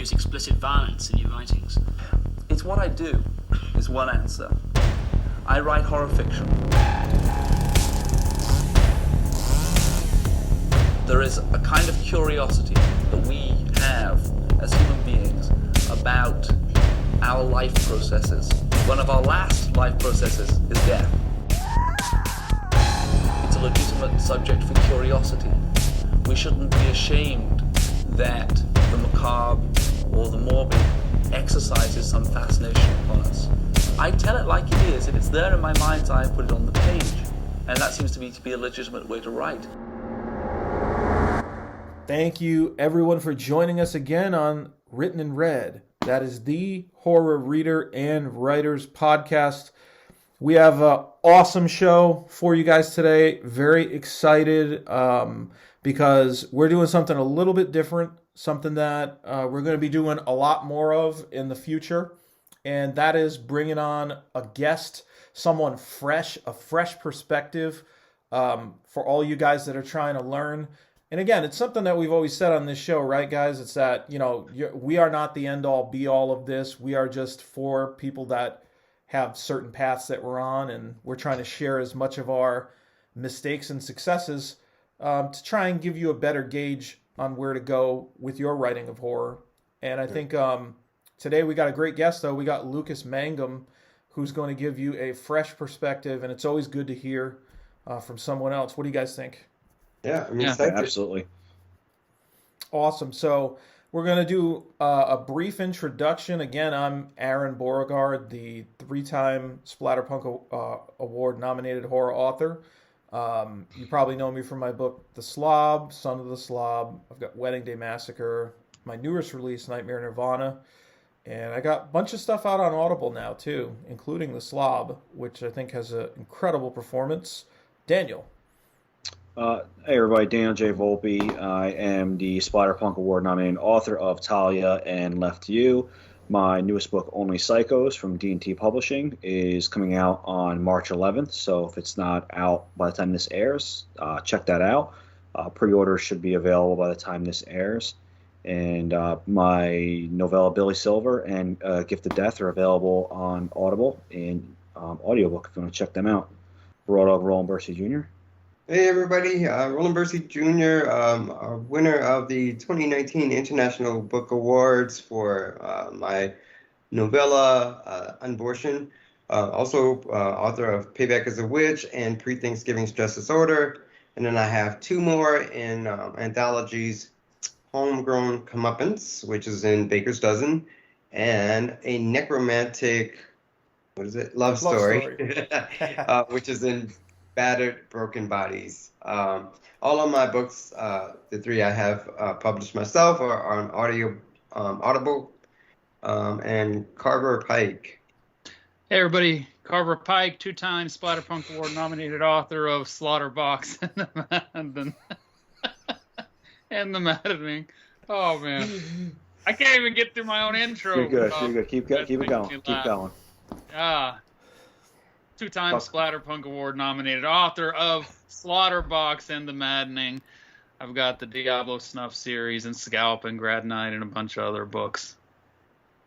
use explicit violence in your writings? It's what I do, is one answer. I write horror fiction. There is a kind of curiosity that we have as human beings about our life processes. One of our last life processes is death. It's a legitimate subject for curiosity. We shouldn't be ashamed that the macabre or the morbid exercises some fascination upon us. I tell it like it is. If it's there in my mind's eye, I put it on the page. And that seems to me to be a legitimate way to write. Thank you, everyone, for joining us again on Written in Red. That is the Horror Reader and Writers podcast. We have an awesome show for you guys today. Very excited because we're doing something a little bit different, something that we're going to be doing a lot more of in the future. And that is bringing on a guest, someone fresh, a fresh perspective for all you guys that are trying to learn. And again, it's something that we've always said on this show, right, guys? It's that, we are not the end-all, be-all of this. We are just for people that have certain paths that we're on, and we're trying to share as much of our mistakes and successes to try and give you a better gauge on where to go with your writing of horror. And I think today we got a great guest, though. We got Lucas Mangum, who's going to give you a fresh perspective, and it's always good to hear from someone else. What do you guys think? Yeah, I'm excited. Absolutely. Awesome. So we're going to do a brief introduction. Again, I'm Aaron Beauregard, the 3-time Splatterpunk Award-nominated horror author. You probably know me from my book, The Slob, Son of the Slob. I've got Wedding Day Massacre, my newest release, Nightmare Nirvana. And I got a bunch of stuff out on Audible now, too, including The Slob, which I think has an incredible performance. Daniel. Hey everybody, Daniel J. Volpe. I am the Splatterpunk Award-nominated author of Talia and Left to You. My newest book, Only Psychos, from D&T Publishing, is coming out on March 11th. So if it's not out by the time this airs, check that out. Pre-orders should be available by the time this airs. And my novella, Billy Silver, and Gift of Death are available on Audible in audiobook if you want to check them out. Raw Dog Roland Bursey Jr. Hey everybody, Roland Bursey Jr., a winner of the 2019 International Book Awards for my novella, Unbortion. Also author of Payback as a Witch and Pre-Thanksgiving Stress Disorder. And then I have 2 more in anthologies, Homegrown Comeuppance, which is in Baker's Dozen, and a necromantic, love story. Which is in Battered Broken Bodies. All of my books, the 3 I have published myself, are on Audible, and Carver Pike. Hey everybody, Carver Pike, 2-time Splatterpunk Award-nominated author of Slaughterbox and the Maddening. Oh man, I can't even get through my own intro. You're good. You're good. Keep it going. Keep going. 2-time Splatterpunk Award-nominated author of Slaughterbox and the Maddening. I've got the Diablo Snuff series and Scalp and Grad Night and a bunch of other books.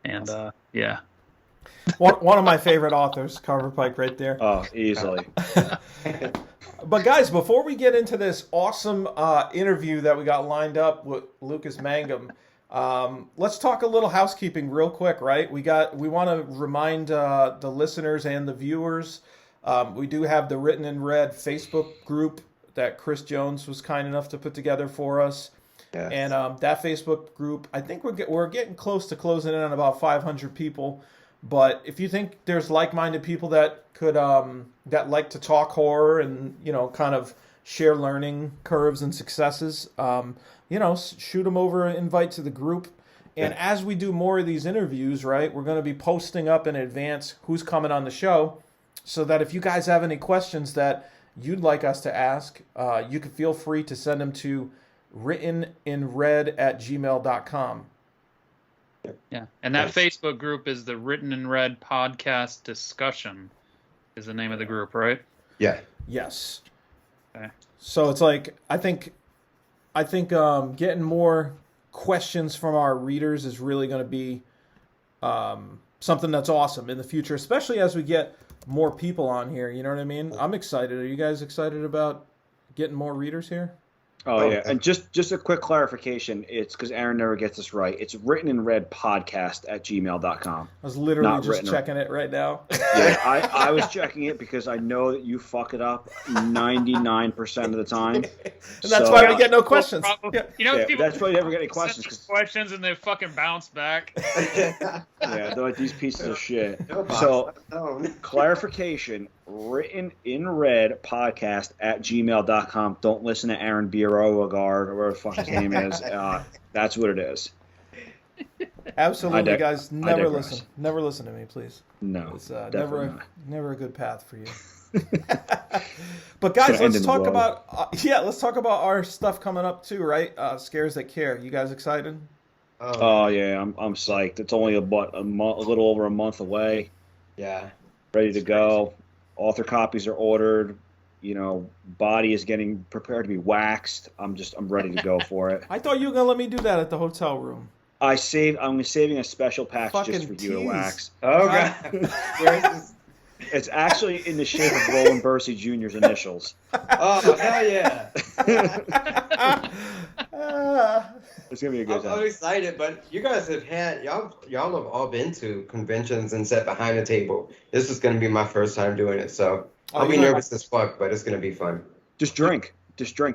And yeah. One of my favorite authors, Carver Pike, right there. Oh, easily. But guys, before we get into this awesome interview that we got lined up with Lucas Mangum, let's talk a little housekeeping real quick, right? We want to remind the listeners and the viewers, we do have the Written in Red Facebook group that Chris Jones was kind enough to put together for us. Yes. And that Facebook group, I think we're getting close to closing in on about 500 people. But if you think there's like-minded people that could that like to talk horror and kind of share learning curves and successes, shoot them over an invite to the group. And as we do more of these interviews, right, we're going to be posting up in advance who's coming on the show, so that if you guys have any questions that you'd like us to ask, you can feel free to send them to writteninred@gmail.com. Yeah, and that Facebook group is the Written in Red Podcast Discussion is the name of the group, right? Yeah. Yes. Okay. So it's like I think getting more questions from our readers is really going to be something that's awesome in the future, especially as we get more people on here. You know what I mean? I'm excited. Are you guys excited about getting more readers here? Oh, yeah. And just a quick clarification. It's because Aaron never gets this right. It's written in red podcast at gmail.com. I was literally just checking it right now. Yeah, I was checking it because I know that you fuck it up 99% of the time. And that's why we get no questions. Yeah. You know, people that's why you never get any questions. Questions and they fucking bounce back. Yeah, they're like these pieces of shit. So, clarification, written in red podcast at gmail.com. Don't listen to Aaron Beauregard or whatever the fuck his name is. That's what it is. Absolutely, guys. Never listen. Never listen to me, please. No, it's never a good path for you. But guys, let's talk about let's talk about our stuff coming up too, right? Scares That Care. You guys excited? Oh yeah, I'm psyched. It's only a little over a month away. Yeah, ready to go. Author copies are ordered. You know, body is getting prepared to be waxed. I'm ready to go for it. I thought you were gonna let me do that at the hotel room. I'm saving a special package just for you to wax. Oh god. Where is this? It's actually in the shape of Roland Bursey Jr.'s initials. Oh hell yeah! It's gonna be a good time. I'm excited, but you guys have had y'all have all been to conventions and sat behind the table. This is gonna be my first time doing it, so I'll be nervous as fuck, but it's gonna be fun. Just drink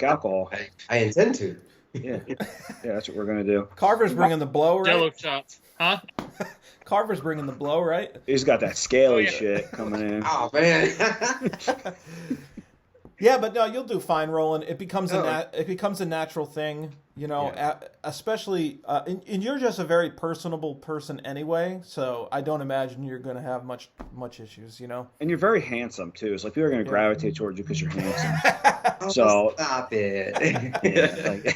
alcohol. I intend to. Yeah, that's what we're gonna do. Carver's bringing the blow, right? Jello shots, huh? Carver's bringing the blow, right? He's got that scaly shit coming in. Oh man. Yeah, but no, you'll do fine, Roland. It becomes a natural thing, you know. Especially, and you're just a very personable person anyway, so I don't imagine you're going to have much issues, you know. And you're very handsome too. It's like people are going to gravitate towards you because you're handsome. So stop it.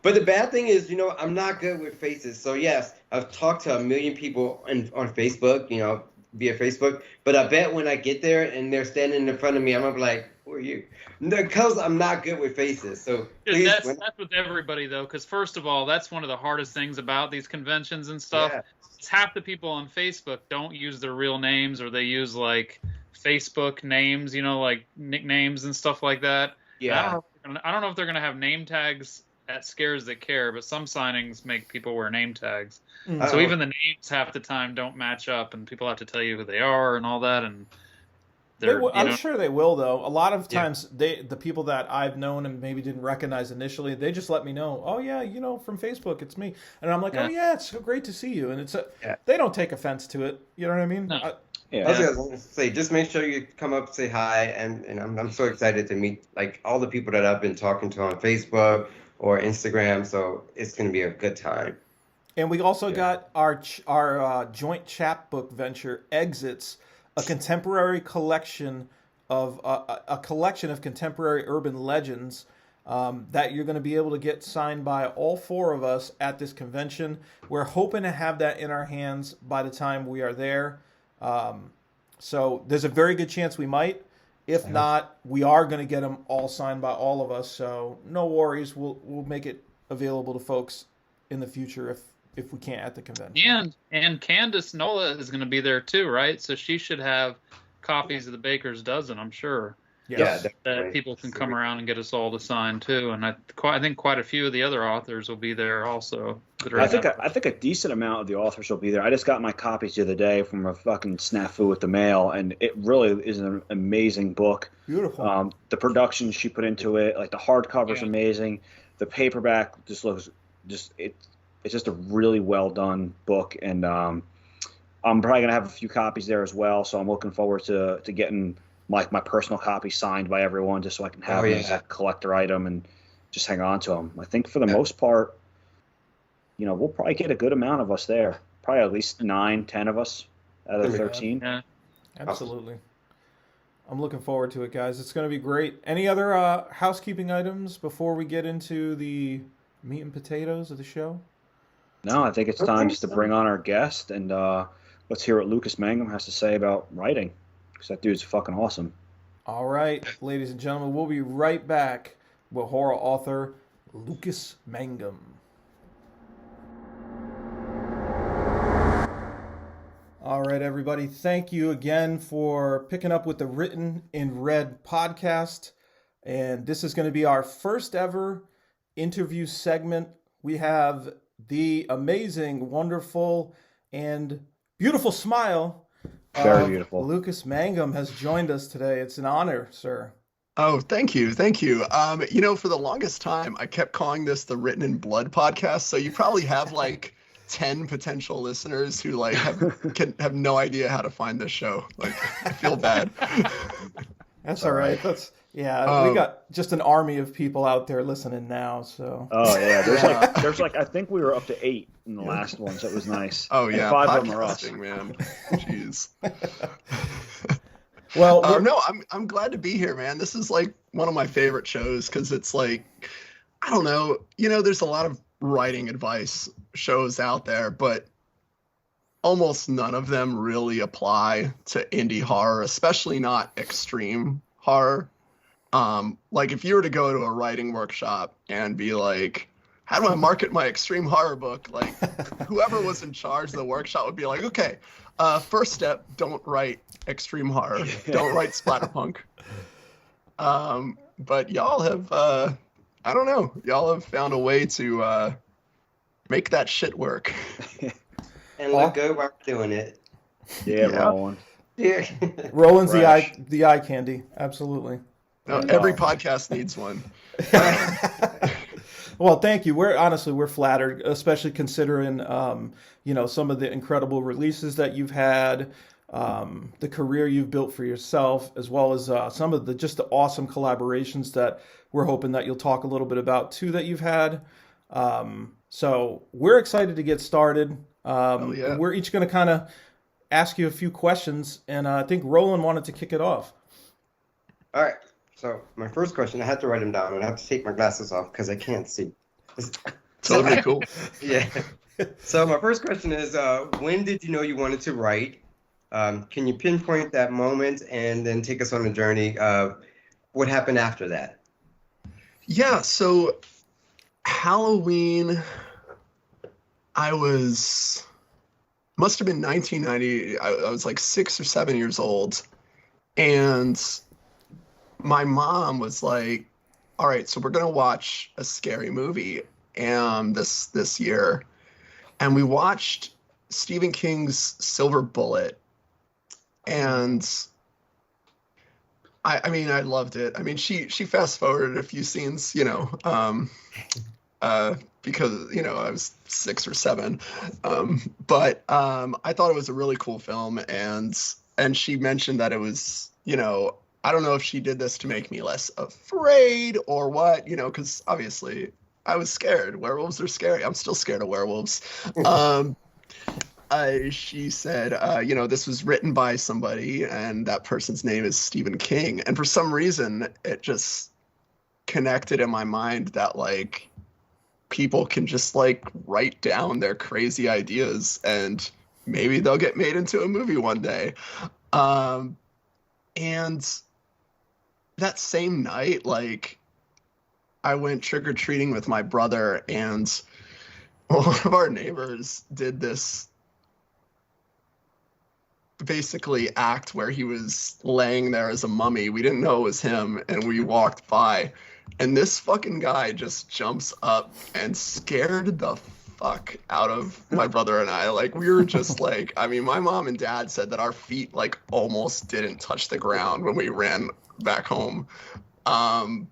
But the bad thing is, you know, I'm not good with faces. So yes, I've talked to a million people on Facebook, you know, via Facebook. But I bet when I get there and they're standing in front of me, I'm gonna be like, "Who are you?" Because I'm not good with faces. So dude, that's with everybody though. Because first of all, that's one of the hardest things about these conventions and stuff. Yeah. It's half the people on Facebook don't use their real names, or they use like Facebook names, you know, like nicknames and stuff like that. Yeah. I don't know if they're gonna have name tags at Scares That Care, but some signings make people wear name tags. Mm-hmm. So even the names half the time don't match up, and people have to tell you who they are and all that. And I'm sure they will, though. A lot of times, the people that I've known and maybe didn't recognize initially, they just let me know, oh yeah, you know, from Facebook, it's me. And I'm like, oh yeah, it's so great to see you. And they don't take offense to it. You know what I mean? No. I was gonna say, just make sure you come up, say hi, and I'm so excited to meet like all the people that I've been talking to on Facebook or Instagram. So it's gonna be a good time. And we also got our joint chapbook venture, Exits, a contemporary collection of contemporary urban legends that you're going to be able to get signed by all four of us at this convention. We're hoping to have that in our hands by the time we are there. So there's a very good chance we might. If not, we are going to get them all signed by all of us. So no worries. We'll make it available to folks in the future if we can't at the convention. And Candace Nola is going to be there too, right? So she should have copies of the Baker's Dozen, I'm sure. Yes. That people can come around and get us all to sign too. And I think quite a few of the other authors will be there also. I think a decent amount of the authors will be there. I just got my copies the other day from a fucking snafu with the mail, and it really is an amazing book. Beautiful. The production she put into it, like the hardcover's amazing. The paperback just looks it's just a really well done book, and I'm probably gonna have a few copies there as well. So I'm looking forward to getting my personal copy signed by everyone, just so I can have it as a collector item and just hang on to them. I think for the most part, you know, we'll probably get a good amount of us there. Probably at least 9-10 of us out of 13. Yeah, absolutely. I'm looking forward to it, guys. It's going to be great. Any other housekeeping items before we get into the meat and potatoes of the show? No, I think it's time just to bring on our guest, and let's hear what Lucas Mangum has to say about writing, because that dude's fucking awesome. All right, ladies and gentlemen, we'll be right back with horror author Lucas Mangum. All right, everybody. Thank you again for picking up with the Written in Red podcast. And this is going to be our first ever interview segment. We have the amazing, wonderful, and beautiful smile Very of beautiful. Lucas Mangum has joined us today. It's an honor, sir. Oh, thank you. Thank you. For the longest time, I kept calling this the Written in Blood podcast. So you probably have like 10 potential listeners who like have no idea how to find this show. Like, I feel bad. That's all right. We got just an army of people out there listening now. So. Oh yeah, there's like I think we were up to 8 in the last one, so it was nice. Oh yeah, and 5 of them are us. Man. Jeez. Well, no, I'm glad to be here, man. This is like one of my favorite shows because it's like, I don't know, there's a lot of writing advice shows out there, but almost none of them really apply to indie horror, especially not extreme horror. Like if you were to go to a writing workshop and be like, how do I market my extreme horror book? Like whoever was in charge of the workshop would be like, okay, first step, don't write extreme horror. Don't write splatterpunk. But y'all have, I don't know, y'all have found a way to make that shit work. And look good while we're doing it. Yeah, Roland. Yeah. Roland's Fresh. the eye candy. Absolutely. No, every podcast needs one. Well, thank you. We're flattered, especially considering some of the incredible releases that you've had, the career you've built for yourself, as well as some of the awesome collaborations that we're hoping that you'll talk a little bit about too that you've had. So we're excited to get started. Yeah. We're each going to kind of ask you a few questions, and I think Roland wanted to kick it off. All right. So my first question, I had to write them down, and I have to take my glasses off because I can't see. Totally cool. Yeah. So my first question is, when did you know you wanted to write? Can you pinpoint that moment and then take us on a journey? What happened after that? Yeah, so Halloween, must have been 1990. I was like 6 or 7 years old. And my mom was like, all right, so we're going to watch a scary movie this year. And we watched Stephen King's Silver Bullet. And I mean, I loved it. I mean, she fast forwarded a few scenes, because, I was 6 or 7. But I thought it was a really cool film. And she mentioned that it was, I don't know if she did this to make me less afraid or what, because obviously I was scared. Werewolves are scary. I'm still scared of werewolves. She said, this was written by somebody and that person's name is Stephen King. And for some reason, it just connected in my mind that like people can just like write down their crazy ideas and maybe they'll get made into a movie one day. And that same night, like I went trick-or-treating with my brother and one of our neighbors did this basically act where he was laying there as a mummy. We didn't know it was him and we walked by and this fucking guy just jumps up and scared the fuck out of my brother and I. Like we were just like, I mean, my mom and dad said that our feet like almost didn't touch the ground when we ran back home. And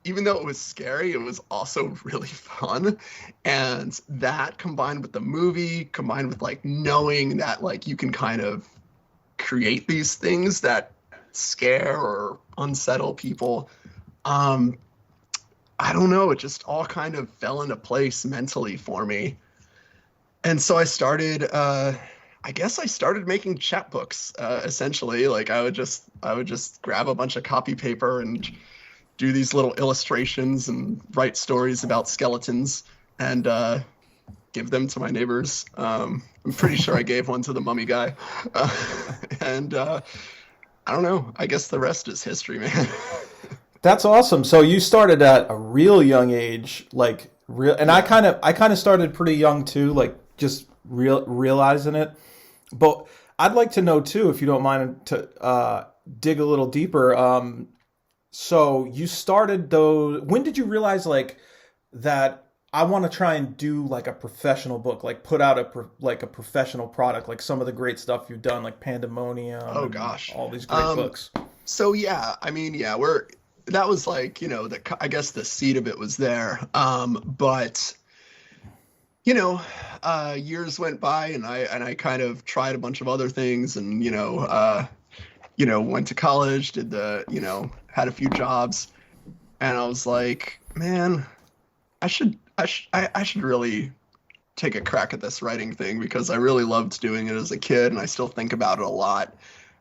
even though it was scary, it was also really fun. And that combined with the movie, combined with like knowing that like you can kind of create these things that scare or unsettle people. I don't know, it just all kind of fell into place mentally for me. And so I started, I guess I started making chapbooks, essentially. Like I would just grab a bunch of copy paper and do these little illustrations and write stories about skeletons and give them to my neighbors. I'm pretty sure I gave one to the mummy guy. And I don't know, I guess the rest is history, man. That's awesome. So you started at a real young age, and I kind of started pretty young too, like just realizing it. But I'd like to know too, if you don't mind, to dig a little deeper. So you started those. When did you realize like that? I want to try and do like a professional book, like put out a professional product, like some of the great stuff you've done, like Pandemonium. Oh gosh, all these great books. So yeah, I mean, yeah, that was like, you know, I guess the seed of it was there. But you know, years went by, and I kind of tried a bunch of other things, and went to college, had a few jobs, and I was like, man, I should really take a crack at this writing thing, because I really loved doing it as a kid, and I still think about it a lot,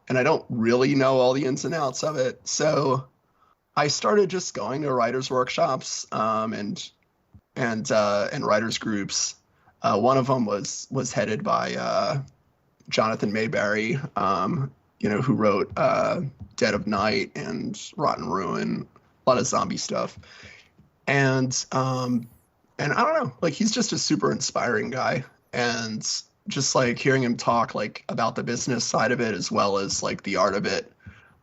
and I don't really know all the ins and outs of it. So I started just going to writers' workshops and writers' groups. One of them was headed by Jonathan Mayberry, who wrote Dead of Night and Rotten Ruin, a lot of zombie stuff. And I don't know, like, he's just a super inspiring guy, and just like hearing him talk like about the business side of it as well as like the art of it,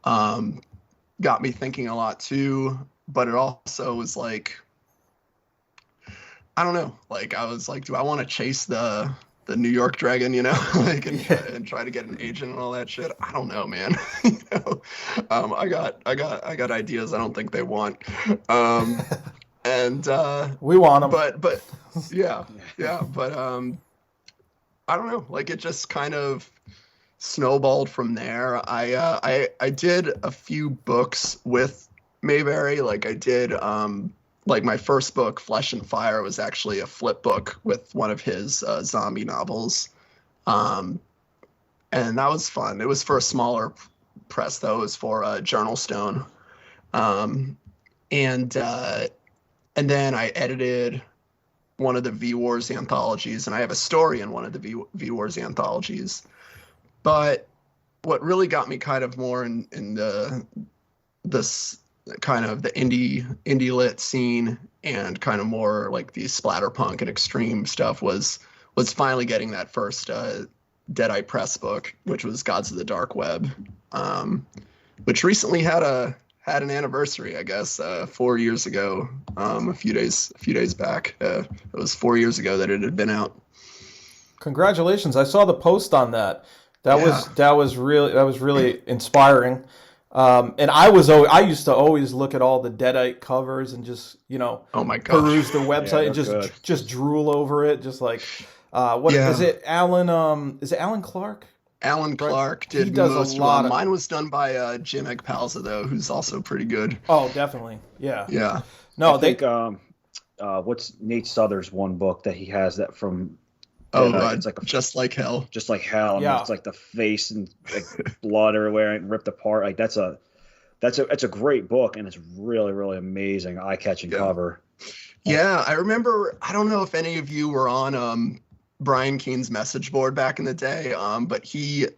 got me thinking a lot too. But it also was like, I don't know, like I was like, do I want to chase the New York Dragon, like and try to get an agent and all that shit? I don't know, man. I got ideas I don't think they want. And we want them, but yeah, but I don't know, like it just kind of snowballed from there. I did a few books with Mayberry. Like I did like my first book, Flesh and Fire, was actually a flip book with one of his zombie novels, and that was fun. It was for a smaller press though. It was for Journal Stone, and then I edited one of the V-Wars anthologies, and I have a story in one of the V-Wars anthologies. But what really got me kind of more in this kind of the indie lit scene, and kind of more like the splatterpunk and extreme stuff was finally getting that first Deadeye Press book, which was Gods of the Dark Web, which recently had an anniversary, I guess, 4 years ago, a few days back. It was 4 years ago that it had been out. Congratulations! I saw the post on that. That was really inspiring. And I used to always look at all the Deadite covers and just oh my gosh, peruse the website and just drool over it, just like is it Alan? Is it Alan Clark? Alan Clark did most of them. Mine was done by Jim Egpalza, though, who's also pretty good. Oh, definitely. Yeah. Yeah. No, I think what's Nate Souther's one book that he has that from it's like Just Like Hell. Just Like Hell. Yeah. And it's like the face and like blood everywhere and ripped apart. Like that's a great book, and it's really, really amazing, eye-catching cover. Yeah, I remember, I don't know if any of you were on Brian Keene's message board back in the day, but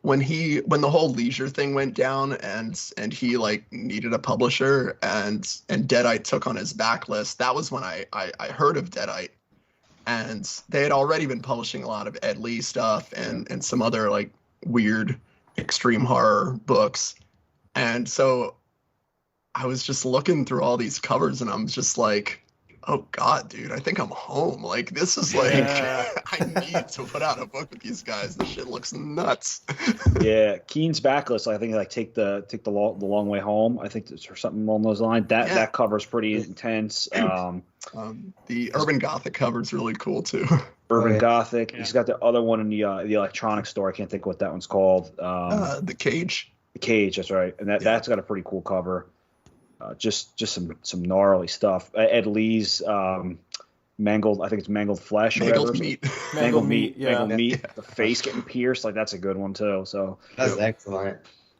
when the whole Leisure thing went down and he like needed a publisher, and Deadite took on his backlist, that was when I heard of Deadite, and they had already been publishing a lot of Ed Lee stuff and some other like weird extreme horror books, and so I was just looking through all these covers, and I'm just like, oh God, dude, I think I'm home. Like, this is like, I need to put out a book with these guys. This shit looks nuts. Yeah, Keene's backlist, I think, like take the long way home. I think or something along those lines. That cover's pretty intense. The Urban Gothic cover's really cool too. Urban Gothic. He's got the other one in the electronics store. I can't think what that one's called. The Cage. The Cage, that's right. And that's got a pretty cool cover. Just some gnarly stuff. Ed Lee's mangled, I think it's mangled flesh. Mangled meat. Mangled meat. Yeah. Mangled meat. The face getting pierced, like that's a good one too. So that's excellent.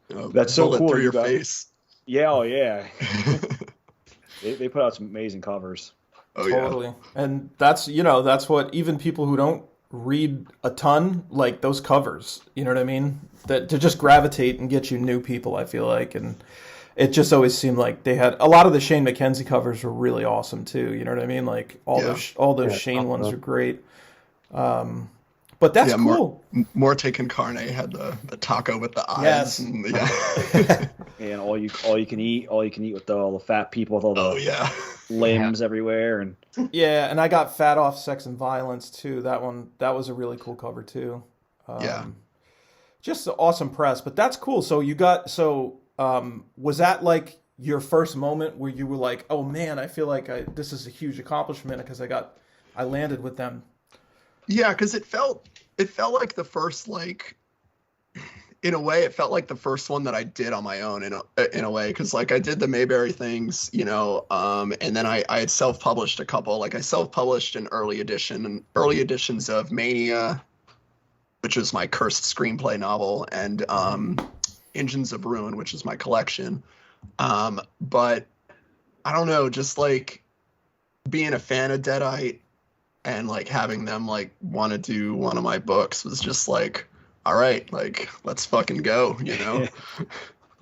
That's so cool. Through your face. Yeah, oh yeah. they put out some amazing covers. Oh totally. Yeah. And that's what even people who don't read a ton like those covers. You know what I mean? That to just gravitate and get you new people. I feel like and. It just always seemed like they had a lot of the Shane McKenzie covers were really awesome too. You know what I mean? Like all those Shane ones are great. But But that's cool. Morte con Carne had the taco with the eyes. Yes. And, yeah. And all you can eat with all the fat people with all the limbs everywhere. And yeah, and I got Fat Off Sex and Violence too. That was a really cool cover too. Just awesome press. But that's cool. So was that like your first moment where you were like, oh man, I feel like this is a huge accomplishment because I landed with them? Yeah, because it felt like the first, like, in a way, it felt like the first one that I did on my own in a way, because like I did the Mayberry things, you know, and then I had self-published a couple. Like I self-published an early editions of Mania, which was my cursed screenplay novel, and Engines of Ruin, which is my collection. But I don't know, just like being a fan of Deadite and like having them like want to do one of my books was just like, all right, like let's fucking go, you know.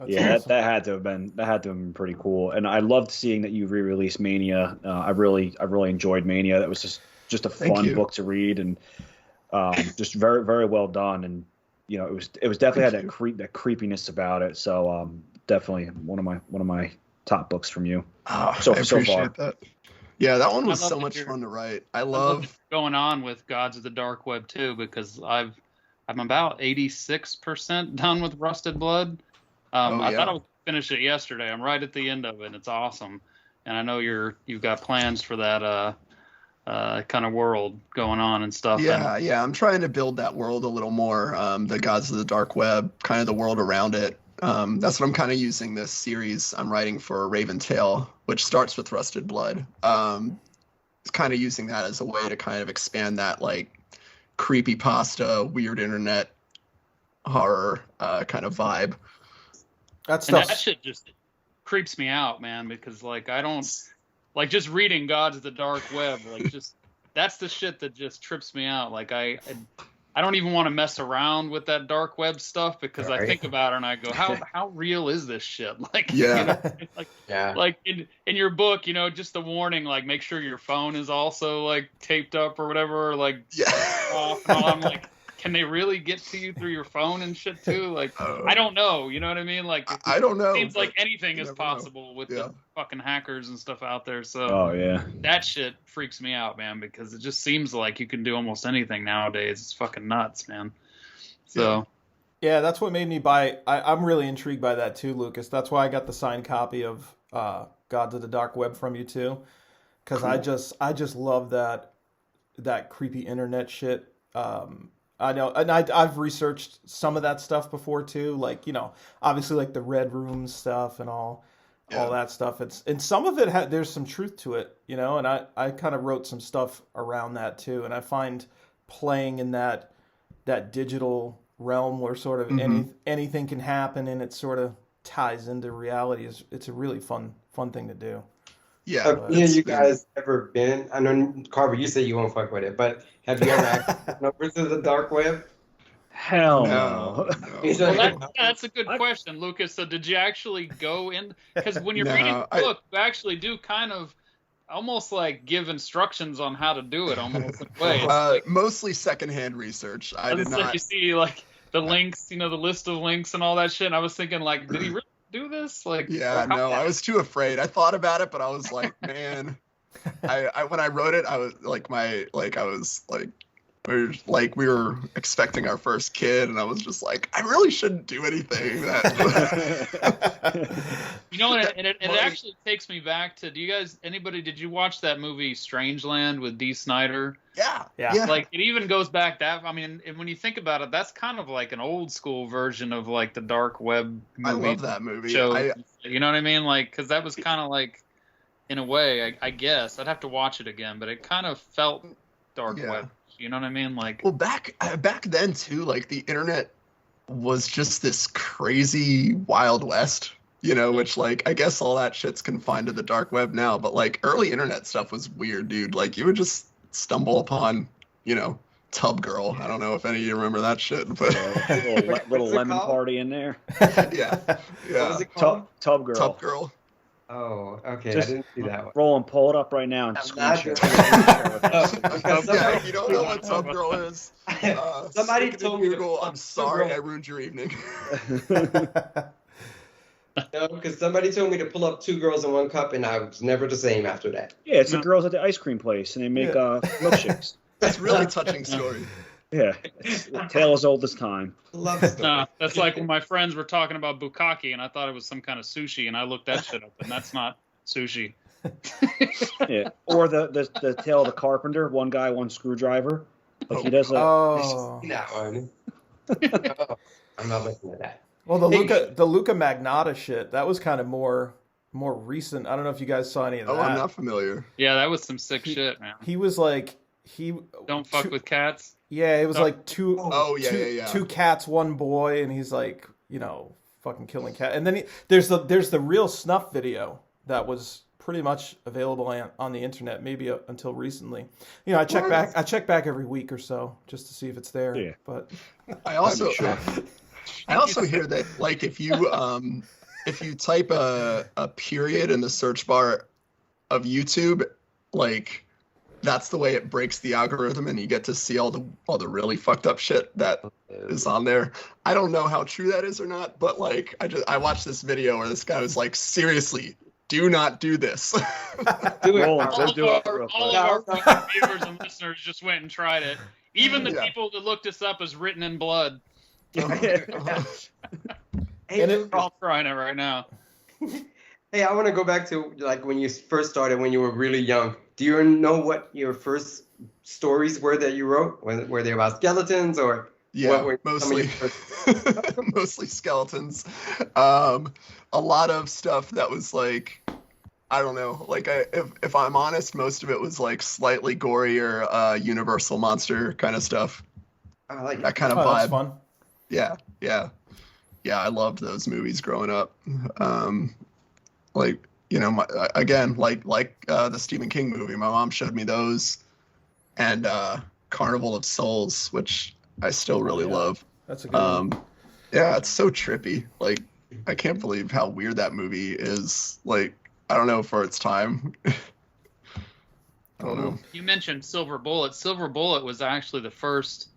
Yeah, awesome. that had to have been pretty cool. And I loved seeing that you re-released Mania. I really enjoyed Mania. That was just a fun book to read, and just very, very well done. And you know, it was definitely had that creepiness about it. So definitely one of my top books from you. I appreciate that. Yeah, that one was so much fun to write. I love going on with Gods of the Dark Web too, because I'm about 86% done with Rusted Blood. I thought I would finish it yesterday. I'm right at the end of it. It's awesome, and I know you've got plans for that kind of world going on and stuff. Yeah, I'm trying to build that world a little more. The Gods of the Dark Web, kind of the world around it. That's what I'm kind of using this series I'm writing for Raven Tail, which starts with Rusted Blood. It's kind of using that as a way to kind of expand that like creepypasta, weird internet horror kind of vibe. That shit just creeps me out, man, because like I don't like just reading Gods of the Dark Web, like just that's the shit that just trips me out. Like I don't even want to mess around with that dark web stuff because I think about it and I go, how real is this shit? Like, you know, like in your book, you know, just the warning, like make sure your phone is also like taped up or whatever, or, like off and on. Like, can they really get to you through your phone and shit too? Like, I don't know. You know what I mean? Like, I don't know. It seems like anything is possible with the fucking hackers and stuff out there. So, that shit freaks me out, man, because it just seems like you can do almost anything nowadays. It's fucking nuts, man. So, yeah, that's what made me buy. I'm really intrigued by that too, Lucas. That's why I got the signed copy of Gods of the Dark Web from you too, because I just love that creepy internet shit. I know, and I've researched some of that stuff before too, like, you know, obviously like the Red Room stuff and all that stuff. And some of it there's some truth to it, you know, and I kind of wrote some stuff around that too. And I find playing in that digital realm where sort of anything can happen and it sort of ties into reality it's a really fun thing to do. Yeah. Have you guys ever been? I know, Carver, you say you won't fuck with it, but have you ever actually over to the dark web? Hell no. Well, that's a good question, Lucas. So did you actually go in? Because when you're reading the book, you actually do kind of almost like give instructions on how to do it almost in a way. Mostly secondhand research. I did not. You see like the links, you know, the list of links and all that shit. And I was thinking like, did he really do this? Like, I was too afraid. I thought about it, but I was like, man, I when I wrote it, I was like we were expecting our first kid, and I was just like, I really shouldn't do anything. You know, and it actually takes me back to, did you watch that movie Strangeland with Dee Snider? Yeah. Like, it even goes back and when you think about it, that's kind of like an old school version of like the dark web movie. I love that movie. You know what I mean? Like, because that was kind of like, in a way, I guess I'd have to watch it again, but it kind of felt dark web. You know what I mean? Like, well, back then too, like the internet was just this crazy Wild West, you know, which like I guess all that shit's confined to the dark web now, but like early internet stuff was weird, dude. Like you would just stumble upon, you know, Tub Girl. I don't know if any of you remember that shit, but little lemon party in there. Yeah. What was it called? Tub Girl. Tub Girl. Oh, okay. Just I didn't see that one. Roland, pull it up right now and I'm screen not share. doing Yeah, if you don't know what Tub Girl is, Somebody stick it in told me to Google. pull I'm up sorry Tub I Girl. ruined your evening. No, because somebody told me to pull up 2 girls in 1 cup, and I was never the same after that. Yeah, it's the No. girls at the ice cream place, and they make milkshakes. That's really touching story. Yeah, it's a tale as old as time. Love story. No, that's like when my friends were talking about bukkake, and I thought it was some kind of sushi, and I looked that shit up, and that's not sushi. Yeah, or the tale of the carpenter, one guy, one screwdriver. Like he does Oh. That one. Oh, I'm not looking at that. Well, the Hey, Luca Magnotta shit, that was kind of more recent. I don't know if you guys saw any of that. Oh, I'm not familiar. Yeah, that was some sick shit, man. He was like Don't fuck with cats. Yeah, it was like two cats, one boy, and he's like, fucking killing cat. And then there's the real snuff video that was pretty much available on the internet, maybe until recently. I check back every week or so just to see if it's there. Yeah. But I also hear that like if you type a period in the search bar of YouTube, like that's the way it breaks the algorithm, and you get to see all the really fucked up shit that is on there. I don't know how true that is or not, but like I watched this video where this guy was like, seriously, do not do this. Do it. Roland, All do it real of quick. our viewers and listeners just went and tried it. Even the people that looked us up as written in blood. Hey, We're all trying it right now. hey, I want to go back to like when you first started, when you were really young. Do you know what your first stories were that you wrote? Were they about skeletons or Yeah, what were mostly mostly skeletons. A lot of stuff that was like, I don't know. Like if I'm honest, most of it was like slightly gorier, Universal monster kind of stuff. I like That kind of that's vibe. fun. Yeah. I loved those movies growing up. Like the Stephen King movie. My mom showed me those, and Carnival of Souls, which I still really love. That's a good one. Yeah, it's so trippy. Like, I can't believe how weird that movie is. Like, I don't know, for its time. I don't know. You mentioned Silver Bullet. Silver Bullet was actually the first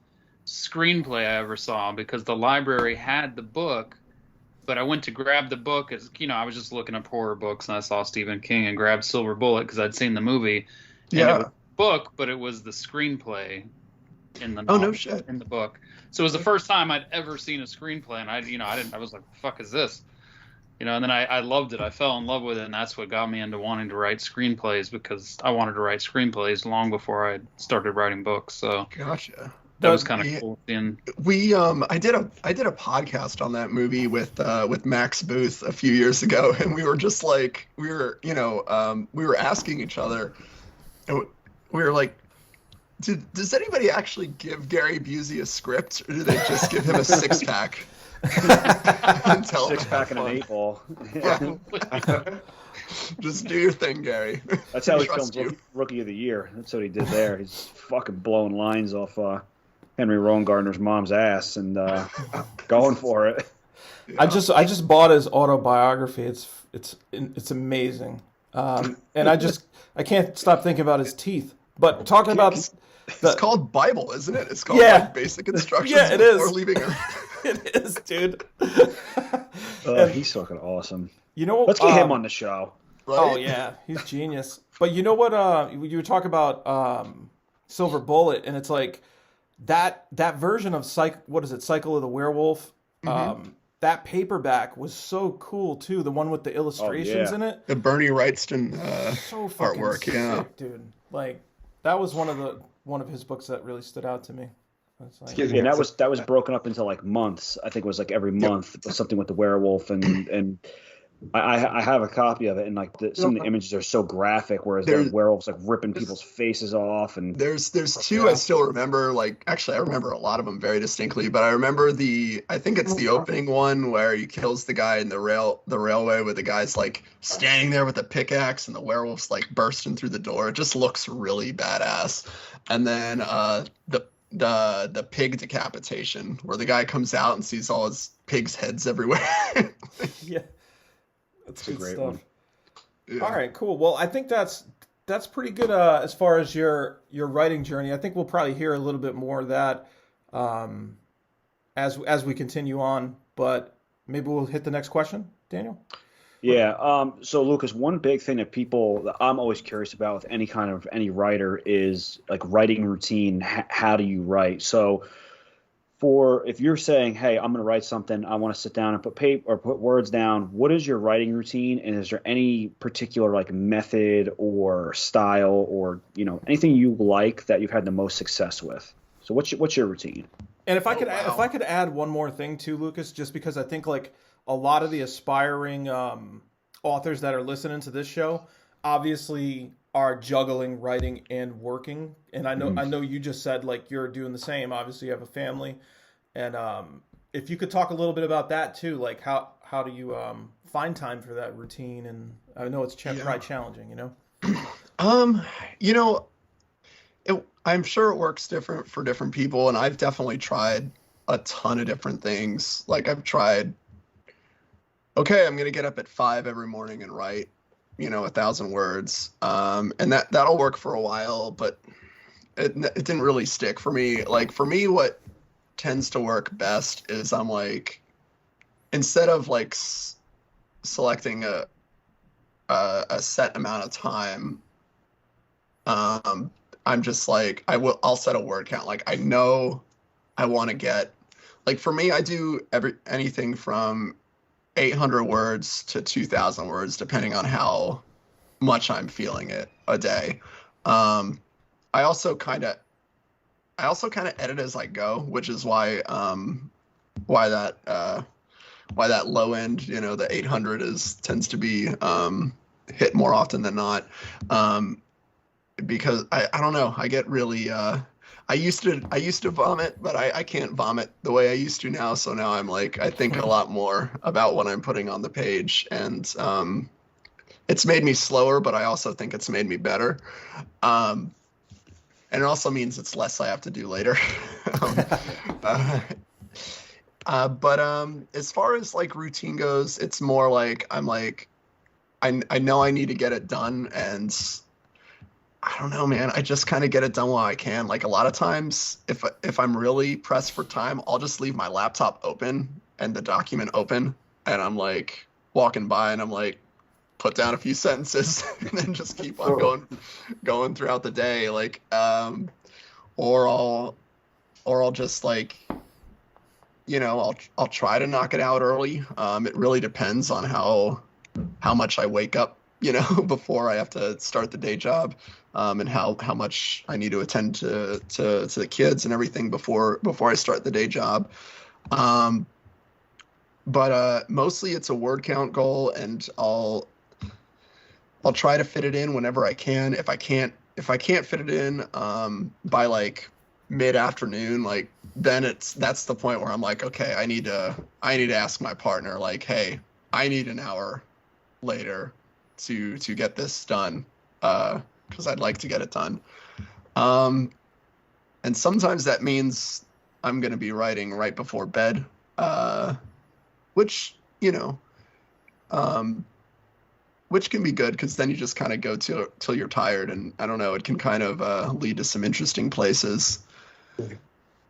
screenplay I ever saw because the library had the book, but I went to grab the book as I was just looking up horror books and I saw Stephen King and grabbed Silver Bullet because I'd seen the movie. And it was a book, but it was the screenplay in the novel, no shit. in the book. So it was the first time I'd ever seen a screenplay, and I was like, "What the fuck is this?" And then I loved it. I fell in love with it, and that's what got me into wanting to write screenplays because I wanted to write screenplays long before I started writing books. So Gotcha. that was kind of cool. And I did a podcast on that movie with Max Booth a few years ago, and we were just like we were asking each other, and we were like, does anybody actually give Gary Busey a script, or do they just give him a 6-pack? And tell him to 6-pack have and an fun? 8-ball. Just do your thing, Gary. That's how he Trust filmed you. Rookie of the Year. That's what he did there. He's fucking blowing lines off Henry Rowengartner's mom's ass and going for it. I just bought his autobiography. It's amazing. And I can't stop thinking about his teeth. But talking about It's called Bible, isn't it? It's called like basic instructions Yeah, it before is. leaving Earth. It is, dude. He's fucking awesome. You know what? Let's get him on the show. Right? Oh yeah, he's genius. But you know what? You were talking about Silver Bullet, and it's like that version of Cycle of the Werewolf. That paperback was so cool too. The one with the illustrations in it. The Bernie Wrightston So fucking artwork, sick, yeah. dude. Like that was one of his books that really stood out to me. It's like, Excuse me. Yeah, that was broken up into like months. I think it was like every month was something with the werewolf, and I have a copy of it, and like some of the images are so graphic, whereas the werewolf's like ripping people's faces off, and There's two I still remember. Like, actually, I remember a lot of them very distinctly, but I remember I think it's the opening one where he kills the guy in the railway, where the guy's like standing there with a pickaxe and the werewolf's like bursting through the door. It just looks really badass. And then the pig decapitation, where the guy comes out and sees all his pigs' heads everywhere. yeah, that's a good great stuff. one. Yeah. All right, cool. Well, I think that's pretty good as far as your writing journey. I think we'll probably hear a little bit more of that as we continue on. But maybe we'll hit the next question, Daniel. Yeah. So Lucas, one big thing that I'm always curious about with any writer is like writing routine. How do you write? So if you're saying, hey, I'm going to write something, I want to sit down and put words down. What is your writing routine? And is there any particular like method or style or, anything you like that you've had the most success with? So what's your routine? And if I could add one more thing too, Lucas, just because I think like a lot of the aspiring authors that are listening to this show obviously are juggling writing and working. And I know you just said like you're doing the same. Obviously you have a family. And if you could talk a little bit about that too, like how do you find time for that routine? And I know it's probably challenging, I'm sure it works different for different people, and I've definitely tried a ton of different things. Like I've tried, okay, I'm gonna get up at 5 every morning and write, 1,000 words, and that'll work for a while, but it didn't really stick for me. Like for me, what tends to work best is I'm like, instead of like selecting a set amount of time, I'm just like, I'll set a word count. Like I know I want to get, like for me, I do anything from 800 words to 2,000 words, depending on how much I'm feeling it a day. I also kind of edit as I go, which is why that low end, the 800 tends to be hit more often than not. Because I don't know, I get really I used to vomit, but I can't vomit the way I used to now. So now I'm like, I think a lot more about what I'm putting on the page, and it's made me slower, but I also think it's made me better. And it also means it's less I have to do later. But as far as like routine goes, it's more like I'm like, I know I need to get it done, and I don't know, man. I just kind of get it done while I can. Like a lot of times, if I'm really pressed for time, I'll just leave my laptop open and the document open, and I'm like walking by, and I'm like, put down a few sentences, and then just keep on going throughout the day. Like, or I'll just like, I'll try to knock it out early. It really depends on how much I wake up, before I have to start the day job. And how much I need to attend to the kids and everything before I start the day job. But mostly it's a word count goal, and I'll try to fit it in whenever I can. If I can't fit it in by like mid-afternoon, like then that's the point where I'm like, okay, I need to ask my partner, like, hey, I need an hour later to get this done. Because I'd like to get it done. And sometimes that means I'm going to be writing right before bed, which can be good, because then you just kind of go till you're tired, and I don't know, it can kind of lead to some interesting places.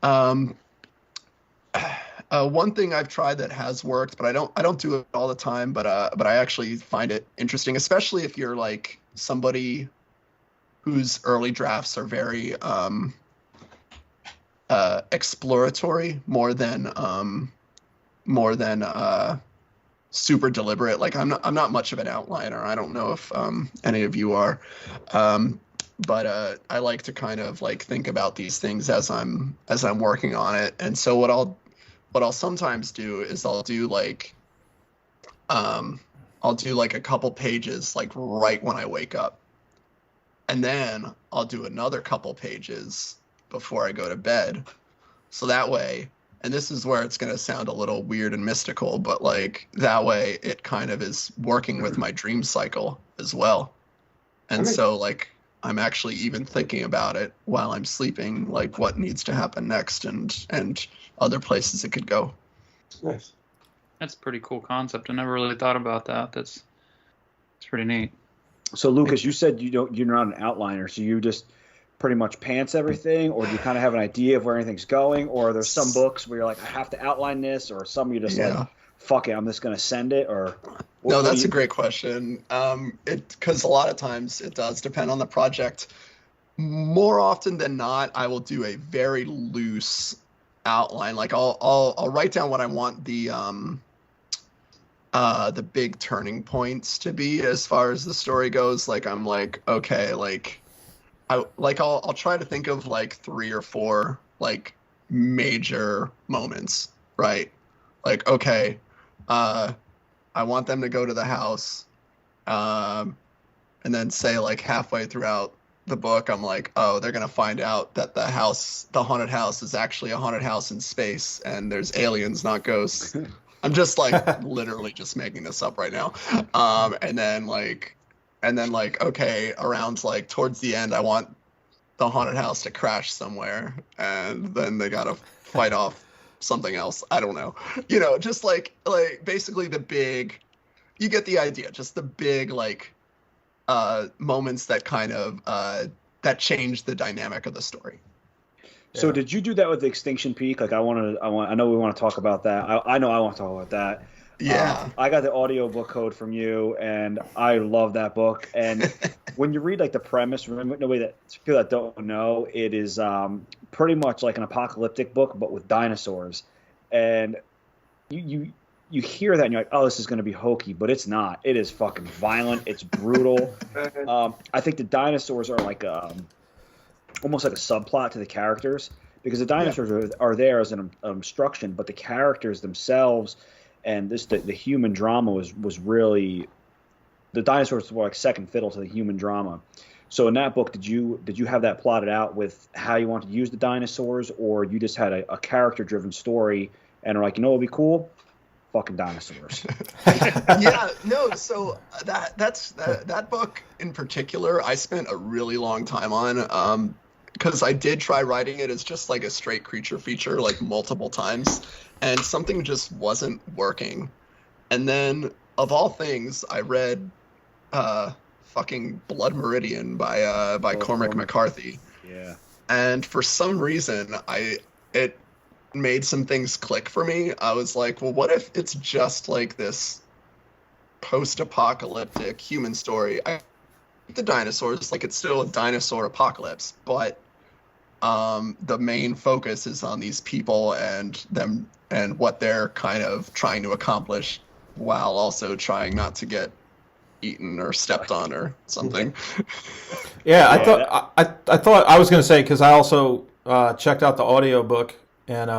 One thing I've tried that has worked, but I don't do it all the time, but I actually find it interesting, especially if you're like somebody whose early drafts are very exploratory more than super deliberate. Like I'm not much of an outliner. I don't know if any of you are, but I like to kind of like think about these things as I'm working on it. And so what I'll sometimes do is I'll do like a couple pages like right when I wake up. And then I'll do another couple pages before I go to bed. So that way, and this is where it's going to sound a little weird and mystical, but like that way it kind of is working with my dream cycle as well. And so like I'm actually even thinking about it while I'm sleeping, like what needs to happen next and other places it could go. Nice. That's a pretty cool concept. I never really thought about that. It's pretty neat. So Lucas, you said you're not an outliner, so you just pretty much pants everything, or do you kind of have an idea of where anything's going, or are there some books where you're like, I have to outline this, or some you just like, fuck it, I'm just gonna send it, or no, that's a great question. Because a lot of times it does depend on the project. More often than not, I will do a very loose outline. Like I'll write down what I want the big turning points to be as far as the story goes. Like I'm like, okay, I'll try to think of like 3 or 4 like major moments, right? Like, okay, I want them to go to the house, and then say like halfway throughout the book, I'm like, oh, they're gonna find out that the haunted house is actually a haunted house in space, and there's aliens, not ghosts. I'm just like literally just making this up right now, and then like, okay, around like towards the end, I want the haunted house to crash somewhere, and then they gotta fight off something else. I don't know, just like basically the big, you get the idea, just the big like moments that kind of that change the dynamic of the story. So did you do that with the Extinction Peak? Like I know we want to talk about that. I know I want to talk about that. Yeah. I got the audiobook code from you, and I love that book. And when you read like the premise, remember, people that don't know, it is pretty much like an apocalyptic book, but with dinosaurs. And you hear that and you're like, oh, this is going to be hokey, but it's not. It is fucking violent. It's brutal. I think the dinosaurs are like almost like a subplot to the characters, because the dinosaurs are there as an obstruction, but the characters themselves and the human drama was really, the dinosaurs were like second fiddle to the human drama. So in that book, did you have that plotted out with how you want to use the dinosaurs, or you just had a character driven story and are like, what would be cool? Fucking dinosaurs. Yeah, no, so that book in particular, I spent a really long time on, because I did try writing it as just like a straight creature feature like multiple times, and something just wasn't working. And then of all things, I read fucking Blood Meridian by Cormac McCarthy. Yeah. And for some reason, it made some things click for me. I was like, well, what if it's just like this post-apocalyptic human story? The dinosaurs, like, it's still a dinosaur apocalypse, but the main focus is on these people and them and what they're kind of trying to accomplish, while also trying not to get eaten or stepped on or something. Yeah, I thought I was going to say, because I also checked out the audiobook, and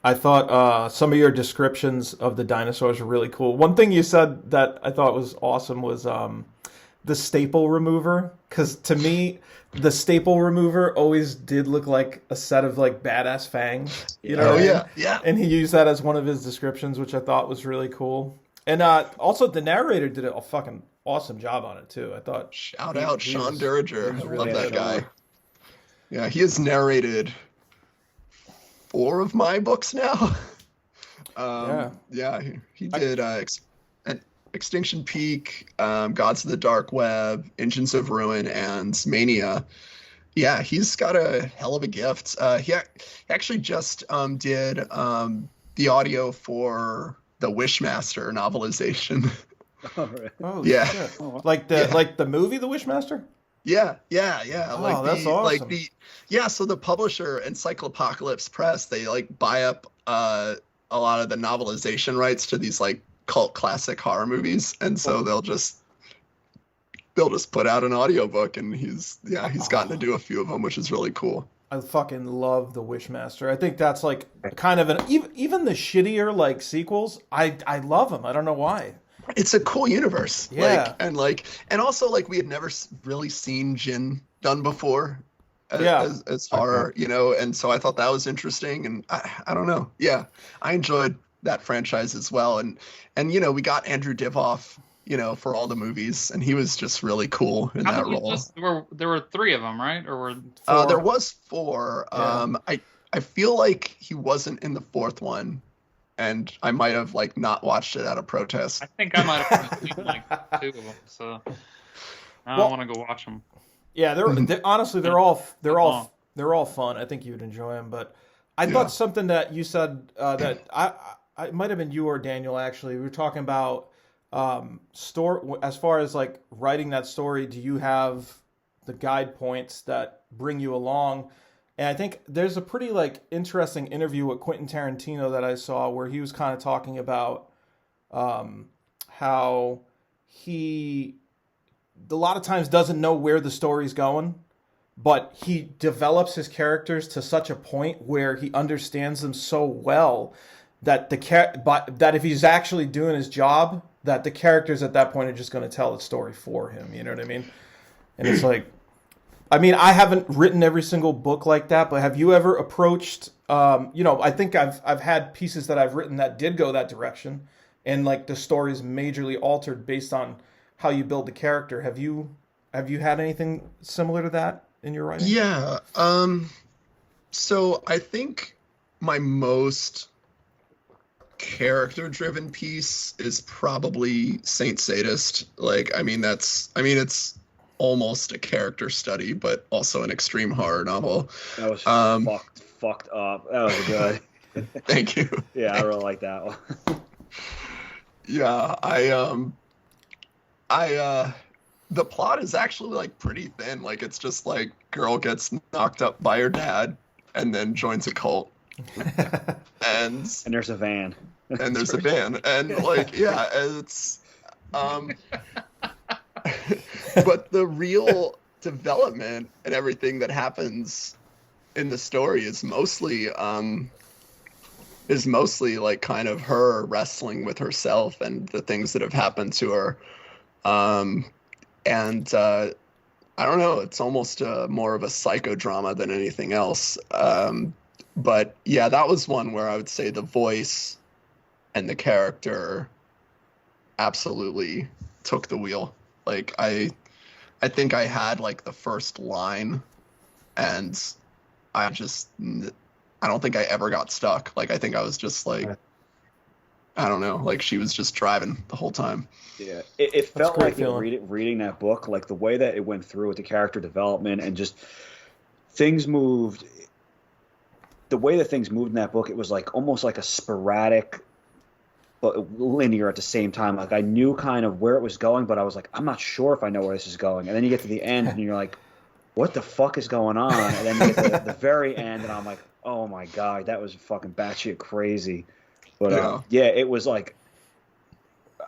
I thought some of your descriptions of the dinosaurs were really cool. One thing you said that I thought was awesome was the staple remover, because to me, the staple remover always did look like a set of like badass fangs. You know? Oh, yeah. And he used that as one of his descriptions, which I thought was really cool. And also, the narrator did a fucking awesome job on it too. I thought. Shout out Sean Duriger. I really love that guy. Yeah, he has narrated 4 of my books now. He did Extinction Peak, Gods of the Dark Web, Engines of Ruin, and Mania. Yeah, he's got a hell of a gift. He actually just did the audio for the Wishmaster novelization. Oh, right. Oh, Yeah. shit. Like the movie, The Wishmaster? Yeah. Oh, that's awesome. So the publisher, Encyclopocalypse Press, they like buy up a lot of the novelization rights to these like cult classic horror movies, and so they'll just put out an audiobook, and he's gotten to do a few of them, which is really cool. I fucking love The Wishmaster. I think that's like kind of even the shittier like sequels, I love them. I don't know why. It's a cool universe. Yeah. And also like we had never really seen Jin done before as horror, and so I thought that was interesting, and I don't know. Yeah. I enjoyed that franchise as well. And we got Andrew Divoff, for all the movies, and he was just really cool in that role. There were 3 of them, right? Or were 4? There was 4. Yeah. I feel like he wasn't in the 4th one. and I might have like not watched it out of protest. I think I might have seen like 2 of them, so I don't want to go watch them. Yeah, honestly they're all fun. I think you'd enjoy them. But I thought something that you said that I might have been you or Daniel actually. We were talking about story as far as like writing that story. Do you have the guide points that bring you along? And I think there's a pretty like interesting interview with Quentin Tarantino that I saw where he was kind of talking about how he a lot of times doesn't know where the story's going, but he develops his characters to such a point where he understands them so well that that if he's actually doing his job, that the characters at that point are just going to tell the story for him. You know what I mean? And it's like, I mean, I haven't written every single book like that, but have you ever approached, I think I've had pieces that I've written that did go that direction, and like the story's majorly altered based on how you build the character. Have you had anything similar to that in your writing? Yeah. So I think my most character-driven piece is probably Saint Sadist. It's almost a character study, but also an extreme horror novel. That was fucked up. That was good. Thank you. Yeah, I really like that one. Yeah, the plot is actually like pretty thin. Like it's just like girl gets knocked up by her dad and then joins a cult. and there's a van. And there's a van. And like, yeah, it's but the real development and everything that happens in the story is mostly like kind of her wrestling with herself and the things that have happened to her. I don't know, it's almost more of a psychodrama than anything else. But yeah, that was one where I would say the voice and the character absolutely took the wheel. Like I think I had like the first line, and I don't think I ever got stuck. Like I think I was just like, I don't know, like she was just driving the whole time. Yeah, it felt like reading that book, like the way that it went through with the character development and just things moved. The way that things moved in that book, it was like almost like a sporadic, but linear at the same time. Like I knew kind of where it was going, but I was like, I'm not sure if I know where this is going. And then you get to the end, and you're like, what the fuck is going on? And then you get to the very end, and I'm like, oh my god, that was fucking batshit crazy. But yeah, it was like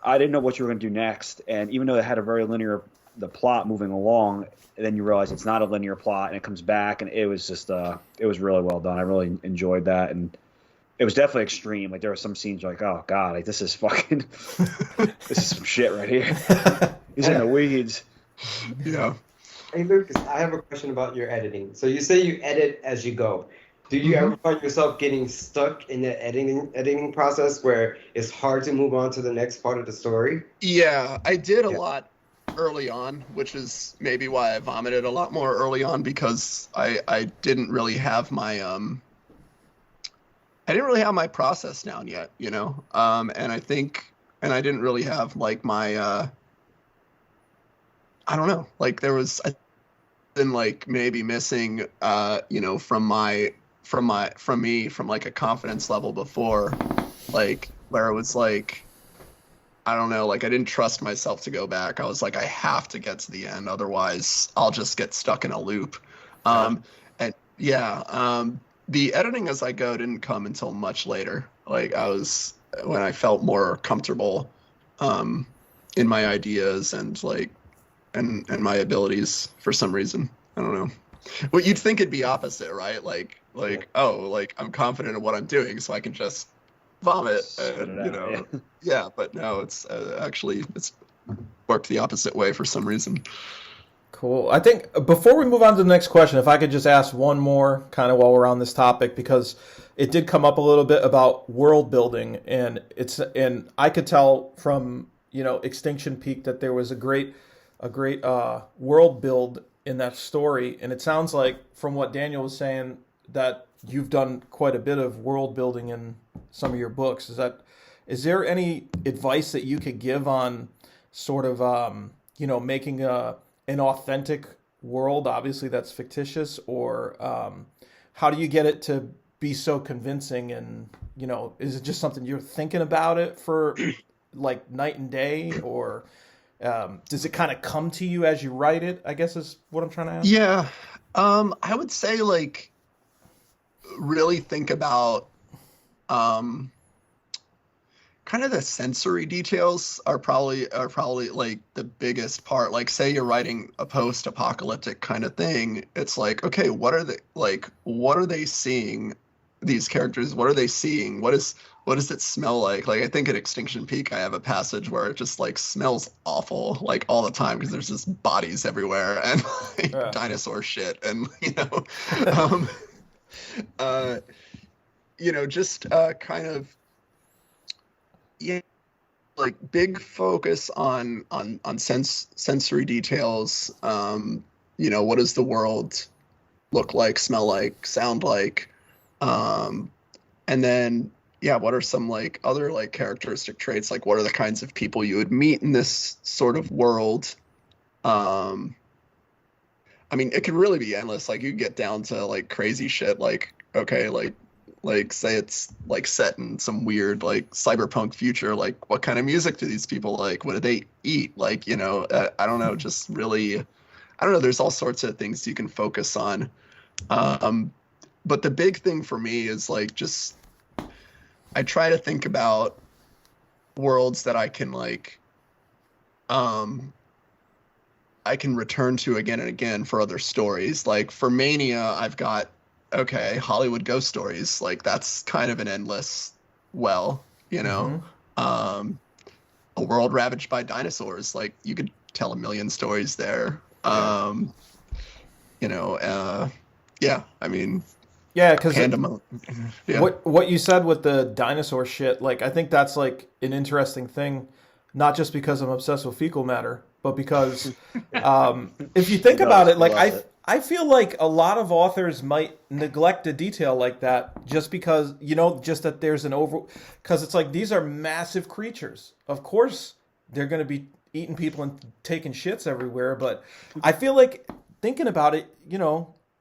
I didn't know what you were going to do next, and even though it had a very linear, the plot moving along, and then you realize it's not a linear plot, and it comes back, and it was just it was really well done. I really enjoyed that, and it was definitely extreme. Like there were some scenes like, oh god, like this is fucking, this is some shit right here. He's in the weeds. Yeah. Hey Lucas, I have a question about your editing. So you say you edit as you go. Do you ever find yourself getting stuck in the editing process where it's hard to move on to the next part of the story? Yeah, I did a lot early on, which is maybe why I vomited a lot more early on, because I didn't really have my process down yet, you know? And I didn't really have like my I don't know, like there was then like maybe missing from like a confidence level before, like where it was like, I don't know, like I didn't trust myself to go back. I was like, I have to get to the end, otherwise I'll just get stuck in a loop. And yeah, the editing as I go didn't come until much later. Like when I felt more comfortable in my ideas and like and my abilities for some reason. I don't know. Well, you'd think it'd be opposite, right? Like I'm confident in what I'm doing, so I can just vomit, and, yeah. But no, it's actually it's worked the opposite way for some reason. Cool. I think before we move on to the next question, if I could just ask one more kind of while we're on this topic, because it did come up a little bit about world building, and I could tell from Extinction Peak that there was a great world build in that story, and it sounds like from what Daniel was saying that you've done quite a bit of world building in some of your books. Is there any advice that you could give on sort of making an authentic world? Obviously, that's fictitious. Or how do you get it to be so convincing? And is it just something you're thinking about it for like night and day, or does it kind of come to you as you write it, I guess is what I'm trying to ask? Yeah. I would say like really think about kind of the sensory details are probably like the biggest part. Like say you're writing a post-apocalyptic kind of thing, it's like, okay, what are they seeing? These characters, what are they seeing? What does it smell like? Like I think at Extinction Peak I have a passage where it just like smells awful like all the time because there's just bodies everywhere and like, dinosaur shit and just kind of like big focus on sensory details. What does the world look like, smell like, sound like? And then, what are some like other like characteristic traits? Like what are the kinds of people you would meet in this sort of world? I mean, it could really be endless. Like you get down to like crazy shit. Like, okay, like say it's like set in some weird like cyberpunk future. Like what kind of music do these people like? What do they eat? Like, I don't know, just really, I don't know. There's all sorts of things you can focus on. But the big thing for me is like just I try to think about worlds that I can like I can return to again and again for other stories. Like for Mania, I've got Hollywood ghost stories. Like that's kind of an endless well, a world ravaged by dinosaurs. Like you could tell a million stories there. I mean. Yeah, because what you said with the dinosaur shit, like I think that's like an interesting thing, not just because I'm obsessed with fecal matter, but because if you think about it, like I feel like a lot of authors might neglect a detail like that just because just that there's because it's like these are massive creatures. Of course, they're going to be eating people and taking shits everywhere, but I feel like thinking about it,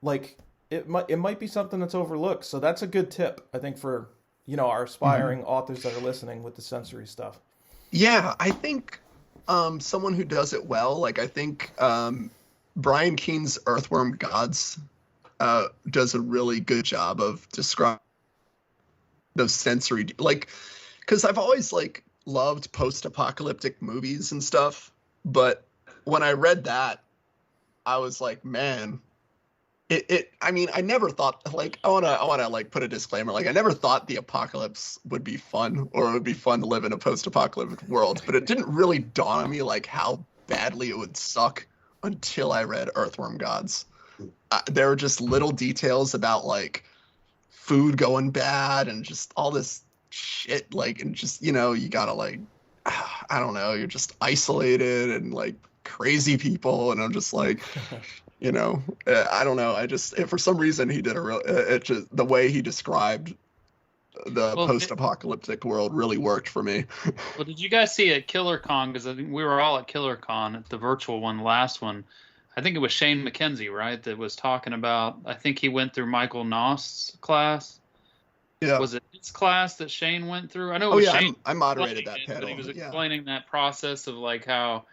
like. It might be something that's overlooked. So that's a good tip, I think, for our aspiring authors that are listening with the sensory stuff. Yeah, I think someone who does it well, like I think Brian Keene's Earthworm Gods does a really good job of describing those sensory, like, because I've always like loved post-apocalyptic movies and stuff, but when I read that, I was like, man. I mean, I never thought, like, I wanna like put a disclaimer, like I never thought the apocalypse would be fun or it would be fun to live in a post-apocalyptic world, but it didn't really dawn on me like how badly it would suck until I read Earthworm Gods. There were just little details about like food going bad and just all this shit, like, and just, you gotta like, I don't know, you're just isolated and like crazy people, and I'm just like, I don't know. I just, for some reason, he did the way he described the post-apocalyptic world really worked for me. Well, did you guys see at KillerCon? Because I think we were all at KillerCon at the virtual one, the last one. I think it was Shane McKenzie, right? That was talking about, I think he went through Michael Nost's class. Yeah. Was it his class that Shane went through? I know it was Shane. I moderated that panel. But he was explaining that process of like how,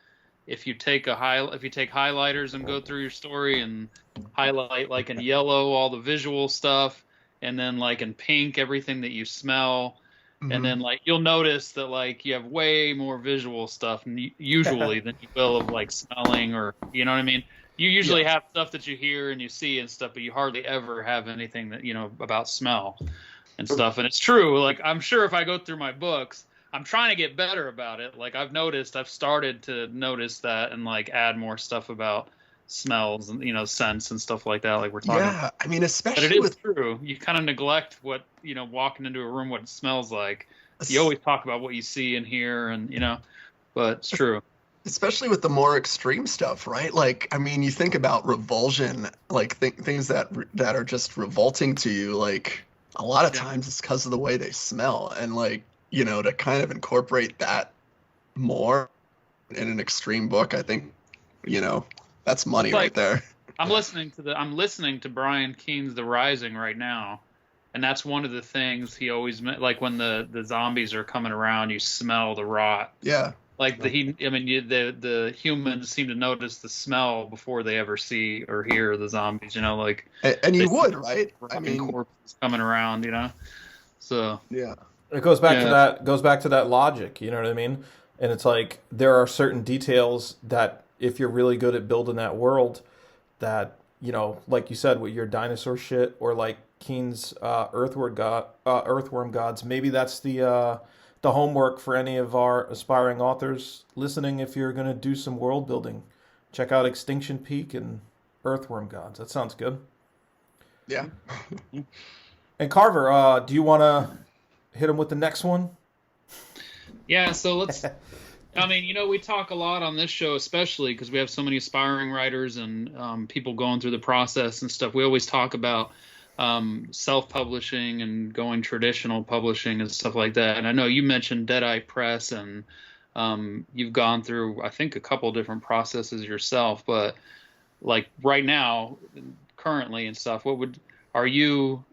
if you take highlighters and go through your story and highlight like in yellow all the visual stuff, and then like in pink everything that you smell, and then like you'll notice that like you have way more visual stuff usually than you will of like smelling, or you know what I mean. You usually have stuff that you hear and you see and stuff, but you hardly ever have anything that about smell and stuff. And it's true. Like I'm sure if I go through my books. I'm trying to get better about it. Like I've started to notice that and like add more stuff about smells and scents and stuff like that. Like we're talking. Yeah, I mean, especially but it is true. You kind of neglect what walking into a room, what it smells like. You always talk about what you see and hear, and but it's true. especially with the more extreme stuff, right? Like, I mean, you think about revulsion, like things that are just revolting to you. Like, a lot of times it's because of the way they smell, and like, you know, to kind of incorporate that more in an extreme book, I think, you know, that's money right there. I'm listening to Brian Keene's The Rising right now, and that's one of the things he always like when the zombies are coming around, you smell the rot. Yeah. Like the humans seem to notice the smell before they ever see or hear the zombies. You know, like and you would, right? I mean, corpses coming around. You know, so yeah, it goes back to that logic. You know what I mean? And it's like there are certain details that if you're really good at building that world, that, you know, like you said with your dinosaur shit, or like Keen's earthworm gods, maybe that's the homework for any of our aspiring authors listening. If you're going to do some world building, check out Extinction Peak and Earthworm Gods. That sounds good. Yeah. And Carver, do you want to hit him with the next one? Yeah, so let's... I mean, you know, we talk a lot on this show, especially because we have so many aspiring writers and people going through the process and stuff. We always talk about self-publishing and going traditional publishing and stuff like that. And I know you mentioned Deadeye Press, and you've gone through, I think, a couple different processes yourself. But like right now, currently and stuff, would you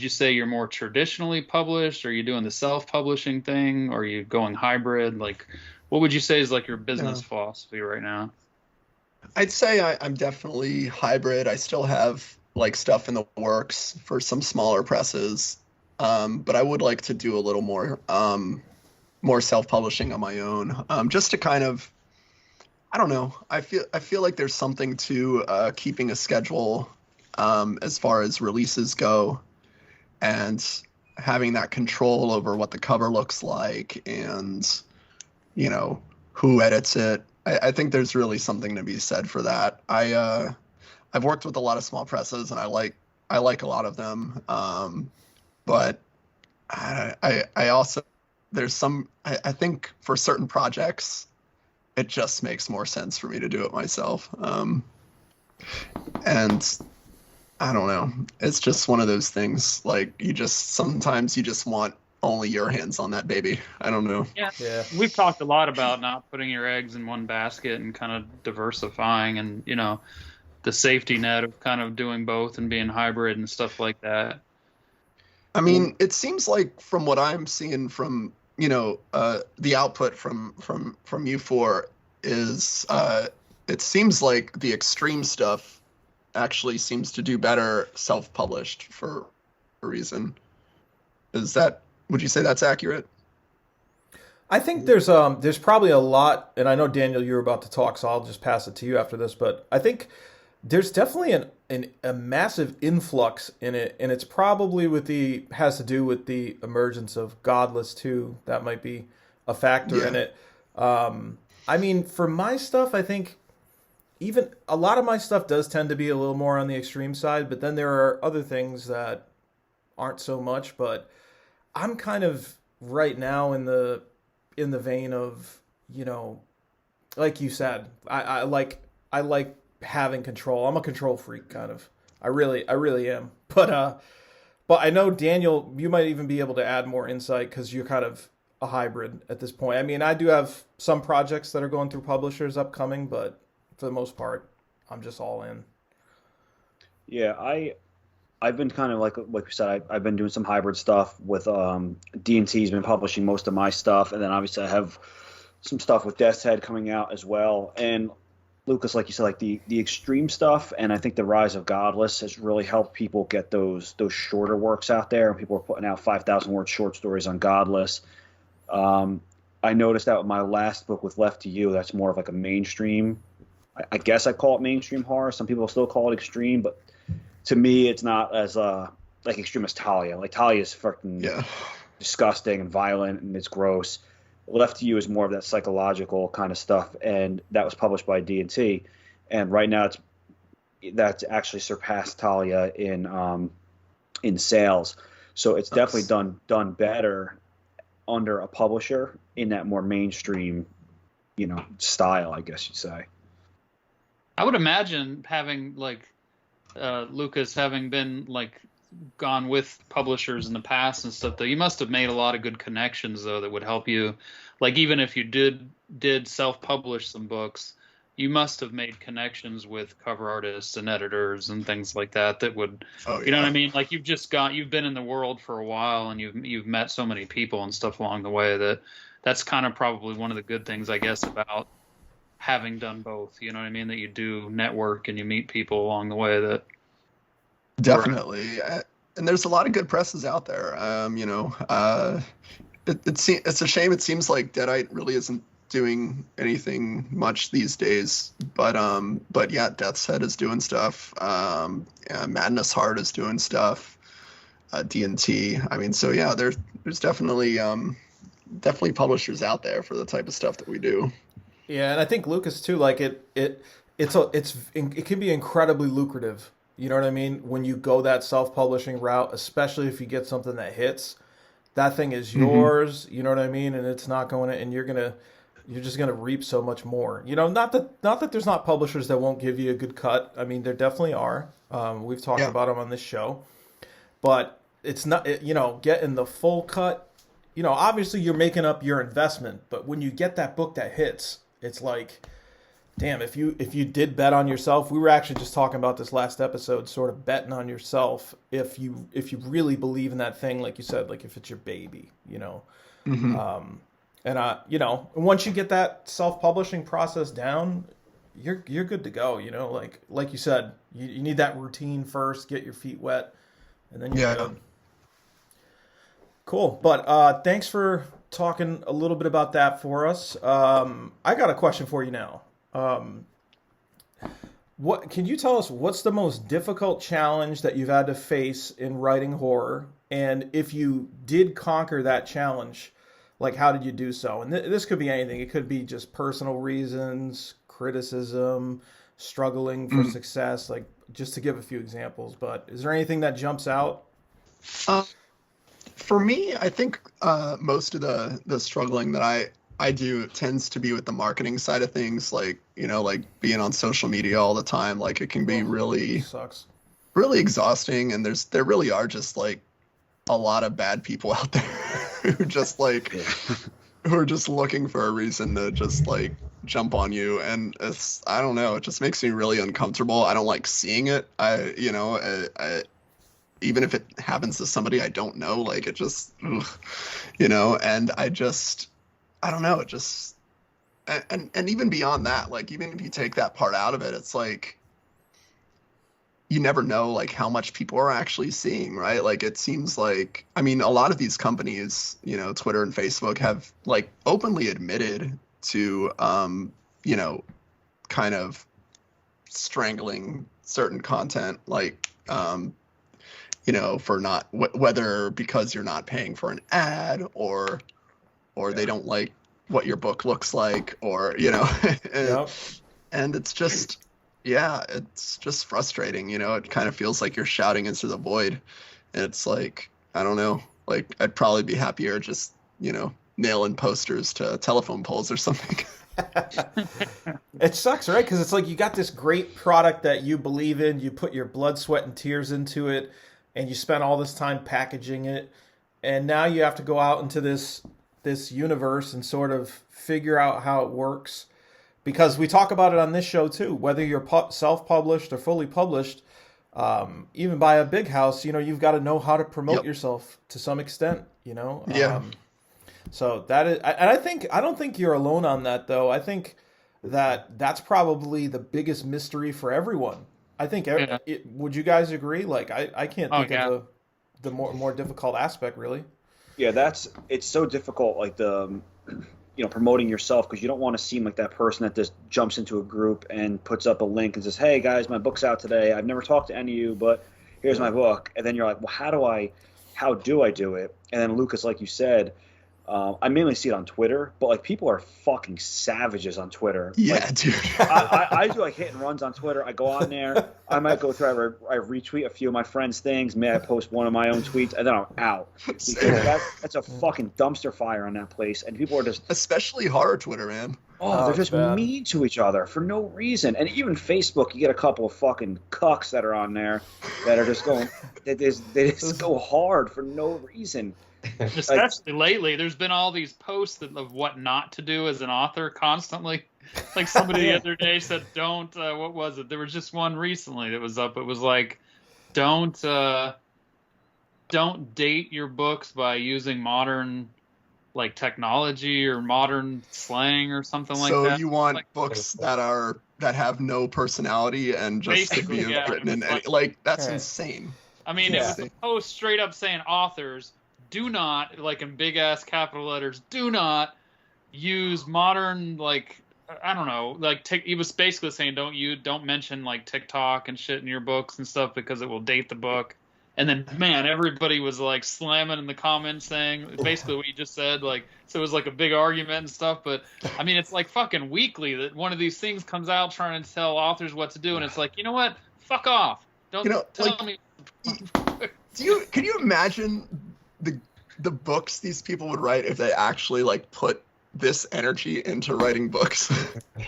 say you're more traditionally published? Are you doing the self-publishing thing? Or are you going hybrid? Like, what would you say is like your business philosophy right now? I'd say I'm definitely hybrid. I still have like stuff in the works for some smaller presses, but I would like to do a little more self-publishing on my own, just to kind of, I don't know. I feel like there's something to keeping a schedule as far as releases go, and having that control over what the cover looks like, and, you know, who edits it. I think there's really something to be said for that. I've worked with a lot of small presses, and I like a lot of them, but I also I think for certain projects it just makes more sense for me to do it myself, and I don't know, it's just one of those things, like sometimes you just want only your hands on that baby. I don't know. Yeah. We've talked a lot about not putting your eggs in one basket and kind of diversifying, and, you know, the safety net of kind of doing both and being hybrid and stuff like that. I mean, it seems like from what I'm seeing from, you know, the output from you four is, it seems like the extreme stuff actually seems to do better self-published for a reason. Would you say that's accurate? I think there's probably a lot, and I know, Daniel, you were about to talk, so I'll just pass it to you after this, but I think there's definitely a massive influx in it, and it's probably has to do with the emergence of Godless too. That might be a factor in it. I mean, for my stuff, I think even a lot of my stuff does tend to be a little more on the extreme side, but then there are other things that aren't so much. But I'm kind of right now in the vein of, you know, like you said, I like having control. I'm a control freak, kind of. I really am. But I know, Daniel, you might even be able to add more insight because you're kind of a hybrid at this point. I mean, I do have some projects that are going through publishers upcoming, but for the most part, I'm just all in. Yeah, I've been kind of like we said, I've been doing some hybrid stuff with D&T's been publishing most of my stuff, and then obviously I have some stuff with Death's Head coming out as well. And Lucas, like you said, like the extreme stuff, and I think the rise of Godless has really helped people get those shorter works out there. People are putting out 5,000 word short stories on Godless. I noticed that with my last book with Left to You, that's more of like a mainstream. I guess I call it mainstream horror. Some people still call it extreme, but to me, it's not as like extreme as Talia. Like Talia is freaking disgusting and violent, and it's gross. Left to You is more of that psychological kind of stuff, and that was published by D&T. And right now, that's actually surpassed Talia in sales. So it's definitely done better under a publisher in that more mainstream, style, I guess you'd say. I would imagine having Lucas having been gone with publishers in the past and stuff, though, you must have made a lot of good connections though that would help you. Even if you did self-publish some books, you must have made connections with cover artists and editors and things like that would, you know what I mean? You've been in the world for a while and you've met so many people and stuff along the way that's kind of probably one of the good things, I guess, about having done both. You know what I mean? That you do network and you meet people along the way that. Definitely. And there's a lot of good presses out there. It's a shame. It seems like Deadite really isn't doing anything much these days, but yeah, Death's Head is doing stuff. Madness Heart is doing stuff. D&T. I mean, so yeah, there's definitely publishers out there for the type of stuff that we do. Yeah, and I think Lucas too. It can be incredibly lucrative. You know what I mean? When you go that self-publishing route, especially if you get something that hits, that thing is yours. You know what I mean? And it's not going to, and you're just gonna reap so much more. Not that there's not publishers that won't give you a good cut. I mean, there definitely are. We've talked about them on this show, but it's not. Getting the full cut. Obviously you're making up your investment, but when you get that book that hits, it's like, damn, if you did bet on yourself, we were actually just talking about this last episode, sort of betting on yourself if you really believe in that thing, like you said, like if it's your baby, And once you get that self-publishing process down, you're good to go. Like you said, you need that routine first, get your feet wet, and then you're good. Cool. But thanks for talking a little bit about that for us. I got a question for you now. What can you tell us? What's the most difficult challenge that you've had to face in writing horror? And if you did conquer that challenge, how did you do so? And this could be anything. It could be just personal reasons, criticism, struggling for success, just to give a few examples. But is there anything that jumps out? For me, I think most of the struggling that I do tends to be with the marketing side of things, being on social media all the time. It can be really sucks, really exhausting, and there really are just a lot of bad people out there who just who are just looking for a reason to just jump on you, and I don't know, it just makes me really uncomfortable. I don't like seeing it. I even if it happens to somebody I don't know, it just, and I don't know, it just, and even beyond that, even if you take that part out of it, it's you never know, how much people are actually seeing, right? It seems a lot of these companies, Twitter and Facebook have openly admitted to, kind of strangling certain content, for not, whether because you're not paying for an ad or they don't like what your book looks like, or, and it's just, it's just frustrating. It kind of feels like you're shouting into the void. And it's I don't know, I'd probably be happier just, nailing posters to telephone poles or something. It sucks, right? Because it's you got this great product that you believe in, you put your blood, sweat, and tears into it, and you spent all this time packaging it, and now you have to go out into this universe and sort of figure out how it works. Because we talk about it on this show too, whether you're self-published or fully published, even by a big house, you've got to know how to promote yourself to some extent, So that is, and I don't think you're alone on that, though. I think that's probably the biggest mystery for everyone. I think, would you guys agree? I can't think of the more difficult aspect, really. Yeah, it's so difficult, promoting yourself, because you don't want to seem like that person that just jumps into a group and puts up a link and says, hey guys, my book's out today. I've never talked to any of you, but here's my book. And then you're like, well, how do I do it? And then Lucas, like you said, I mainly see it on Twitter, but like people are fucking savages on Twitter. Yeah, Like, dude. I do like hit and runs on Twitter. I go on there. I might go through. I retweet a few of my friends' things. May I post one of my own tweets, and then I'm out. Because that's a fucking dumpster fire on that place, and people are just Especially horror Twitter, man. they're just bad. mean to each other for no reason. And even Facebook, you get a couple of fucking cucks that are on there that are just going. They just go hard for no reason. Especially lately, there's been all these posts of what not to do as an author constantly. Like somebody the other day said, "Don't." What was it? There was just one recently that was up. It was like, "Don't date your books by using modern like technology or modern slang or something like that." So you want like, books that have no personality and just to be Basically, yeah. written in any, that's insane. I mean, it was a post straight up saying don't do not, like in big ass capital letters, do not use modern, like, I don't know, like he was basically saying don't mention like TikTok and shit in your books and stuff because it will date the book. And then, man, everybody was like slamming in the comments saying basically what you just said. Like, so it was like a big argument and stuff. But I mean, it's like fucking weekly that one of these things comes out trying to tell authors what to do, and it's like, you know what? Fuck off. Don't tell me. Can you imagine the books these people would write if they actually like put this energy into writing books?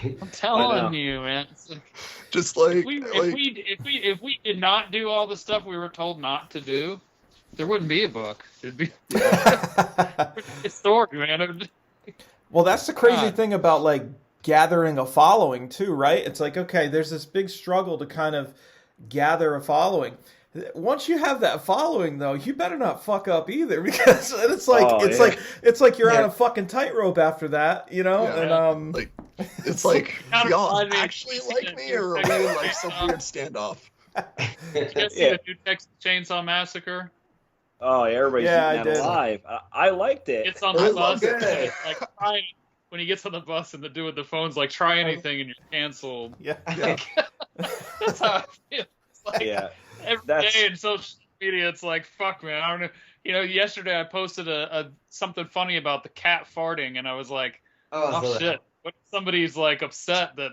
I'm telling you, man. It's like, just like if we did not do all the stuff we were told not to do, there wouldn't be a book. It'd be a story, man. Well, that's the crazy thing about like gathering a following too, right? It's like, okay, there's this big struggle to kind of gather a following. Once you have that following, though, you better not fuck up either, because it's like it's like you're on a fucking tightrope after that, you know. Yeah. And like it's like, do y'all actually like me, or are we in like some weird standoff? Did you guys see the new Texas Chainsaw Massacre? Oh, everybody's eating that did. alive. I liked it. It's on the bus. Like trying, when he gets on the bus and the dude with the phone's like, try anything and you're canceled. yeah. That's how I feel. It's like, every day in social media, it's like, fuck, man. I don't know. You know, yesterday I posted something funny about the cat farting, and I was like, oh shit. What if somebody's like upset that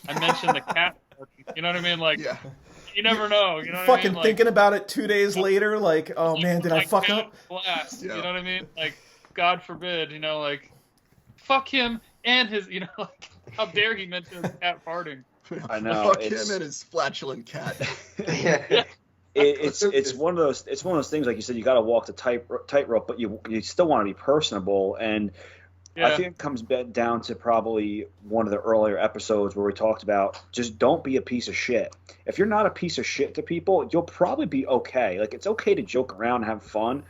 I mentioned the cat farting? You know what I mean? Like, you never know. You know what Fucking I mean? thinking about it 2 days later, like, oh man, did I fuck up? Blast, you know what I mean? Like, God forbid, you know, like, fuck him and his, you know, like, how dare he mention his cat farting? I know. Fuck him and his flatulent cat. It's one of those things, like you said, you got to walk the tightrope, but you still want to be personable. And I think it comes down to probably one of the earlier episodes where we talked about just don't be a piece of shit. If you're not a piece of shit to people, you'll probably be okay. Like, it's okay to joke around and have fun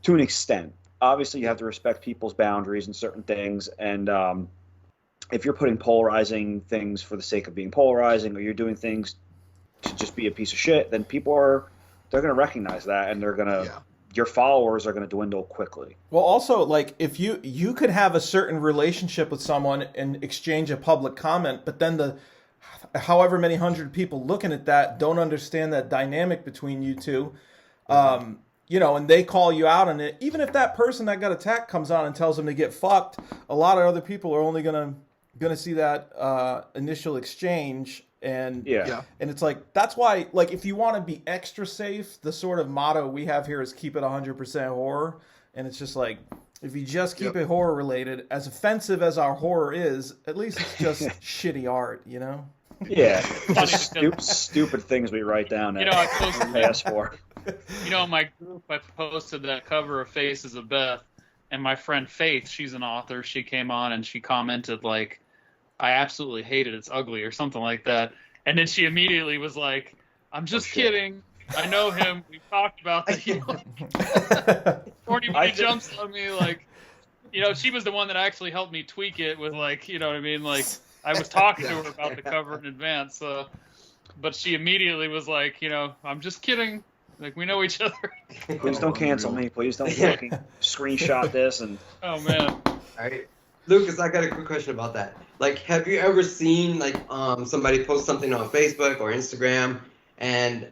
to an extent. Obviously, you have to respect people's boundaries and certain things. And if you're putting polarizing things for the sake of being polarizing, or you're doing things to just be a piece of shit, then they're going to recognize that, and they're going to your followers are going to dwindle quickly. Well, also, like, if you could have a certain relationship with someone and exchange a public comment, but then the however many hundred people looking at that don't understand that dynamic between you two, you know, and they call you out on it. Even if that person that got attacked comes on and tells them to get fucked, a lot of other people are only gonna see that initial exchange. And and it's like, that's why, like, if you want to be extra safe, the sort of motto we have here is keep it 100% horror. And it's just like, if you just keep it horror related, as offensive as our horror is, at least it's just shitty art, you know? Yeah, just stupid things we write down. You know, I posted PS4. You know, in my group, I posted that cover of Faces of Beth, and my friend Faith, she's an author. She came on and she commented like, I absolutely hate it. It's ugly, or something like that. And then she immediately was like, I'm just kidding. I know him. We've talked about that. You know? Before anybody jumps on me, like, you know, she was the one that actually helped me tweak it with, like, you know what I mean? Like, I was talking to her about the cover in advance. But she immediately was like, you know, I'm just kidding. Like, we know each other. Please don't cancel me. Please don't fucking screenshot this. And oh, man. All right. Lucas, I got a quick question about that. Like, have you ever seen, like, somebody post something on Facebook or Instagram, and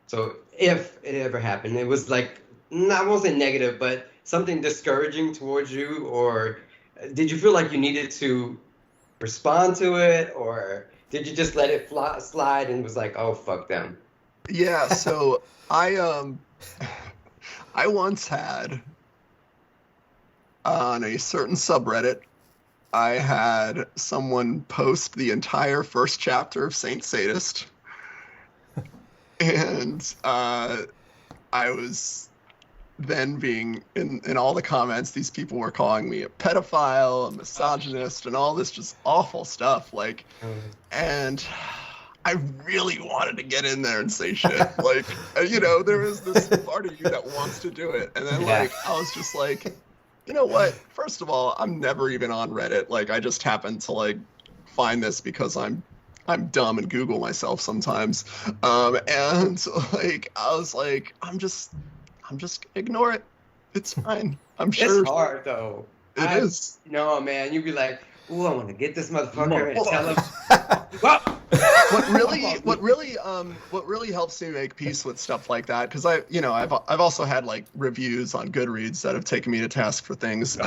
so if it ever happened, it was like, I won't say negative, but something discouraging towards you, or did you feel like you needed to respond to it, or did you just let it slide and was like, oh, fuck them? Yeah, so I once had on a certain subreddit, I had someone post the entire first chapter of Saint Sadist, and I was then being in all the comments, these people were calling me a pedophile, a misogynist, and all this just awful stuff. Like, and I really wanted to get in there and say shit. Like, you know, there is this part of you that wants to do it, and then like I was just like, you know what? First of all, I'm never even on Reddit. Like, I just happened to like find this because I'm dumb and Google myself sometimes. And like I was like, I'm just ignore it. It's fine. I'm sure. It's hard though. It is. No, man, you'd be like, ooh, I want to get this motherfucker and tell him. What really helps me make peace with stuff like that, because I've also had like reviews on Goodreads that have taken me to task for things.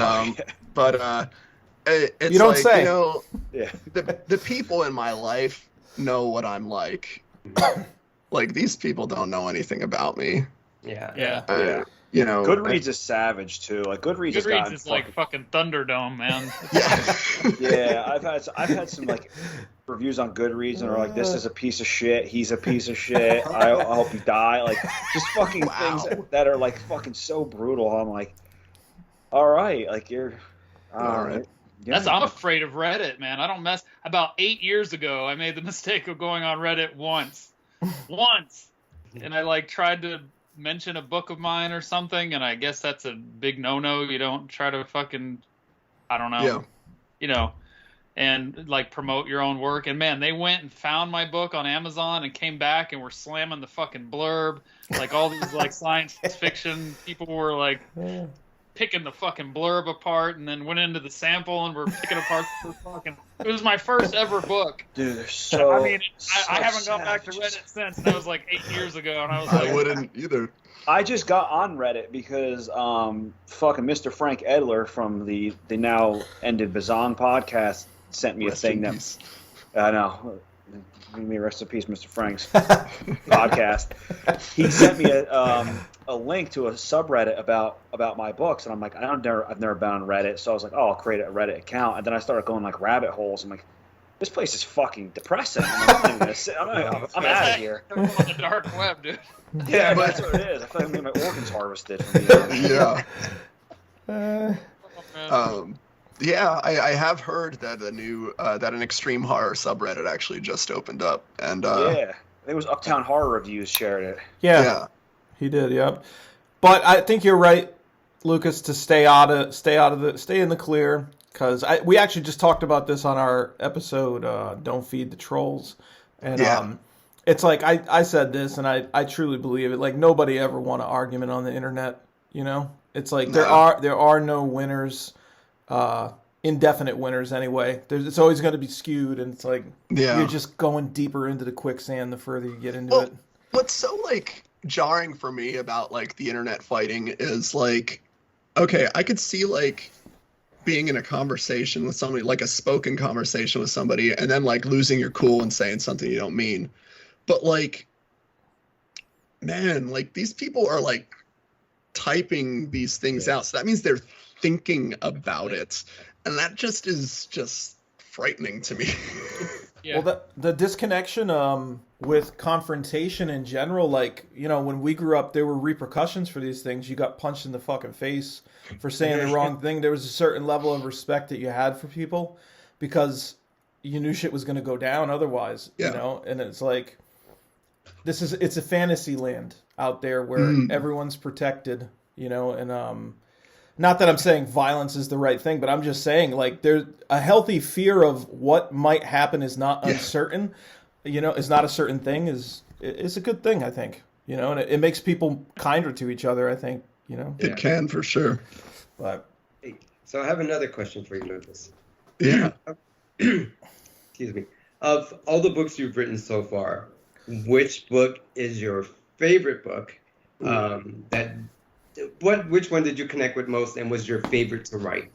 But it's You don't like, say. you know, the people in my life know what I'm like. Like, these people don't know anything about me. Yeah. You know, Goodreads is savage too. Like Goodreads is like fucking Thunderdome, man. Yeah, I've had some like reviews on Goodreads and are like, this is a piece of shit. He's a piece of shit. I hope you die. Like, just fucking things that are like fucking so brutal. I'm like, all right, like you're all right. Yeah. I'm afraid of Reddit, man. I don't mess. About 8 years ago, I made the mistake of going on Reddit once, and I like tried to mention a book of mine or something, and I guess that's a big no-no. You don't try to fucking, I don't know, you know, and like promote your own work. And man, they went and found my book on Amazon and came back and were slamming the fucking blurb. Like all these like science fiction people were like picking the fucking blurb apart, and then went into the sample and were picking apart the fucking. It was my first ever book. Dude, they're so. I mean, I haven't gone back to Reddit since. That was like 8 years ago, and I was like, I wouldn't either. I just got on Reddit because fucking Mr. Frank Edler from the now ended Bazong podcast sent me a thing that I know. Give me rest in peace, Mr. Frank's podcast. He sent me a link to a subreddit about my books, and I'm like, I've never been on Reddit, so I was like, oh, I'll create a Reddit account, and then I started going like rabbit holes. I'm like, this place is fucking depressing. I'm out of here. I'm on the dark web, dude. Yeah, but that's what it is. I feel like I'm getting my organs harvested from the Yeah, I have heard that a new that an extreme horror subreddit actually just opened up, and yeah, I think it was Uptown Horror Reviews shared it. Yeah, he did. Yep. But I think you're right, Lucas, to stay in the clear, because we actually just talked about this on our episode, Don't Feed the Trolls, and it's like I said this, and I truly believe it. Like, nobody ever won an argument on the internet. You know, it's like there are no winners. Indefinite winners anyway. It's always going to be skewed, and it's like you're just going deeper into the quicksand the further you get into it. What's so like jarring for me about like the internet fighting is like, okay, I could see like being in a conversation with somebody, like a spoken conversation with somebody, and then like losing your cool and saying something you don't mean. But like, man, like these people are like typing these things out, so that means they're thinking about it, and that just is just frightening to me. Well, the disconnection with confrontation in general, like, you know, when we grew up, there were repercussions for these things. You got punched in the fucking face for saying the wrong thing. There was a certain level of respect that you had for people because you knew shit was going to go down otherwise, you know. And it's like, it's a fantasy land out there where everyone's protected, you know. And not that I'm saying violence is the right thing, but I'm just saying, like, there's a healthy fear of what might happen is not uncertain, you know, is not a certain thing, is a good thing, I think, you know, and it makes people kinder to each other, I think, you know. It can, for sure. But so I have another question for you, Lucas. Yeah. Excuse me. Of all the books you've written so far, which book is your favorite book that which one did you connect with most and was your favorite to write?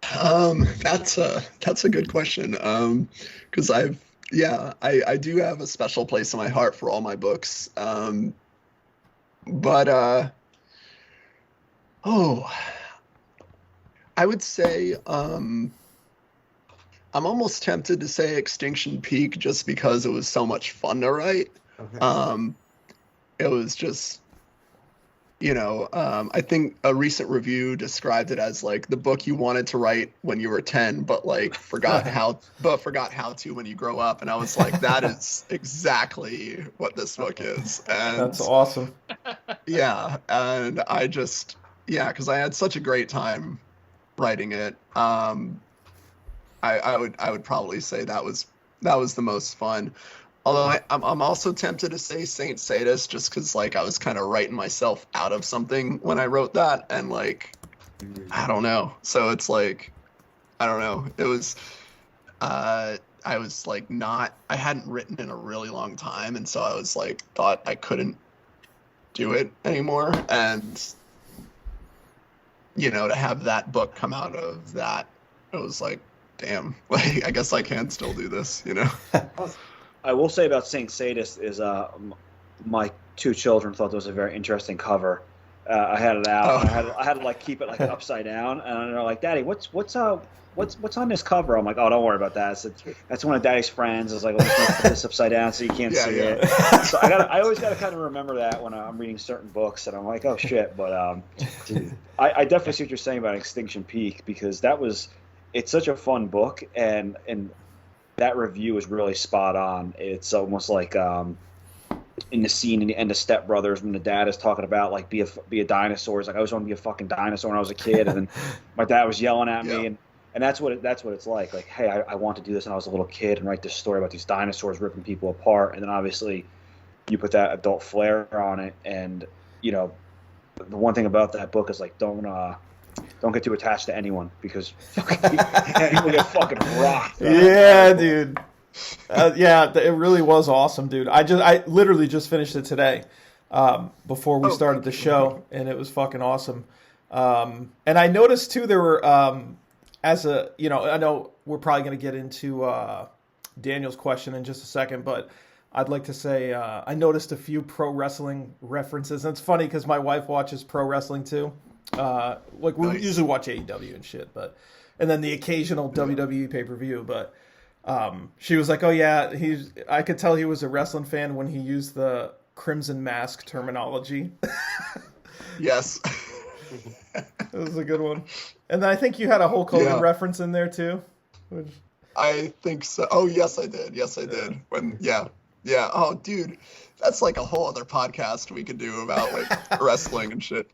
That's a good question. Because I do have a special place in my heart for all my books. But I would say I'm almost tempted to say Extinction Peak just because it was so much fun to write. Okay. It was just, I think a recent review described it as like the book you wanted to write when you were 10, but like forgot how to when you grow up. And I was like, that is exactly what this book is. And That's awesome. yeah, and I just, because I had such a great time writing it. I would probably say that was the most fun. Although I'm also tempted to say Saint Sadist just because like I was kind of writing myself out of something when I wrote that, and like I don't know. So it's like I don't know. It was I was like I hadn't written in a really long time, and so I was like thought I couldn't do it anymore, and to have that book come out of that, it was like, damn, like I guess I can still do this, I will say about Saint Sadist is my two children thought it was a very interesting cover. I had it out. Oh. I had to like keep it like upside down, and they're like, "Daddy, what's on this cover?" I'm like, "Oh, don't worry about that. That's one of Daddy's friends." I was like, "Let's put this upside down so you can't see it." So I always got to kind of remember that when I'm reading certain books, and I'm like, "Oh shit!" But I definitely see what you're saying about Extinction Peak because it's such a fun book, and that review is really spot on. It's almost like in the scene in the end of Step Brothers when the dad is talking about like be a dinosaur. It's like I always wanted to be a fucking dinosaur when I was a kid, and then my dad was yelling at me, and that's what it's like. Like, hey, I want to do this when I was a little kid and write this story about these dinosaurs ripping people apart, and then obviously you put that adult flair on it, and the one thing about that book is like don't get too attached to anyone because people get fucking rocked. Yeah, dude. It really was awesome, dude. I literally just finished it today before we started the show, and it was fucking awesome. And I noticed too there were I know we're probably going to get into Daniel's question in just a second, but I'd like to say I noticed a few pro wrestling references. And it's funny because my wife watches pro wrestling too. Like we usually watch AEW and shit, and then the occasional WWE pay-per-view, but she was like, "Oh yeah, I could tell he was a wrestling fan when he used the Crimson Mask terminology." Yes. That was a good one. And then I think you had a Hulk Hogan reference in there too. I think so. Oh yes, I did. Yes, I did. Yeah. Oh, dude, that's like a whole other podcast we could do about like wrestling and shit.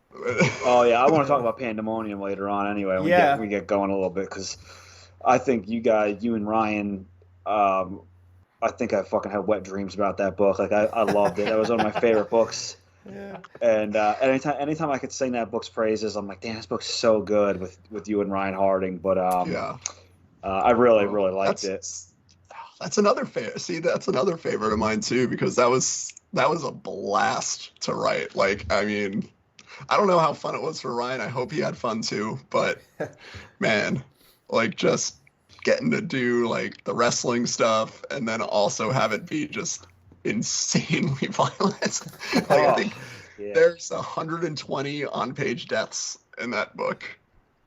Oh yeah, I want to talk about Pandemonium later on. Anyway, we get going a little bit because I think you and Ryan, I think I fucking had wet dreams about that book. Like I loved it. That was one of my favorite books. Yeah. And anytime I could sing that book's praises, I'm like, damn, this book's so good with you and Ryan Harding. But I really liked it. That's another favorite. See, that's another favorite of mine too, because that was a blast to write. Like, I mean, I don't know how fun it was for Ryan. I hope he had fun too. But man, like just getting to do like the wrestling stuff and then also have it be just insanely violent. I think there's 120 on-page deaths in that book,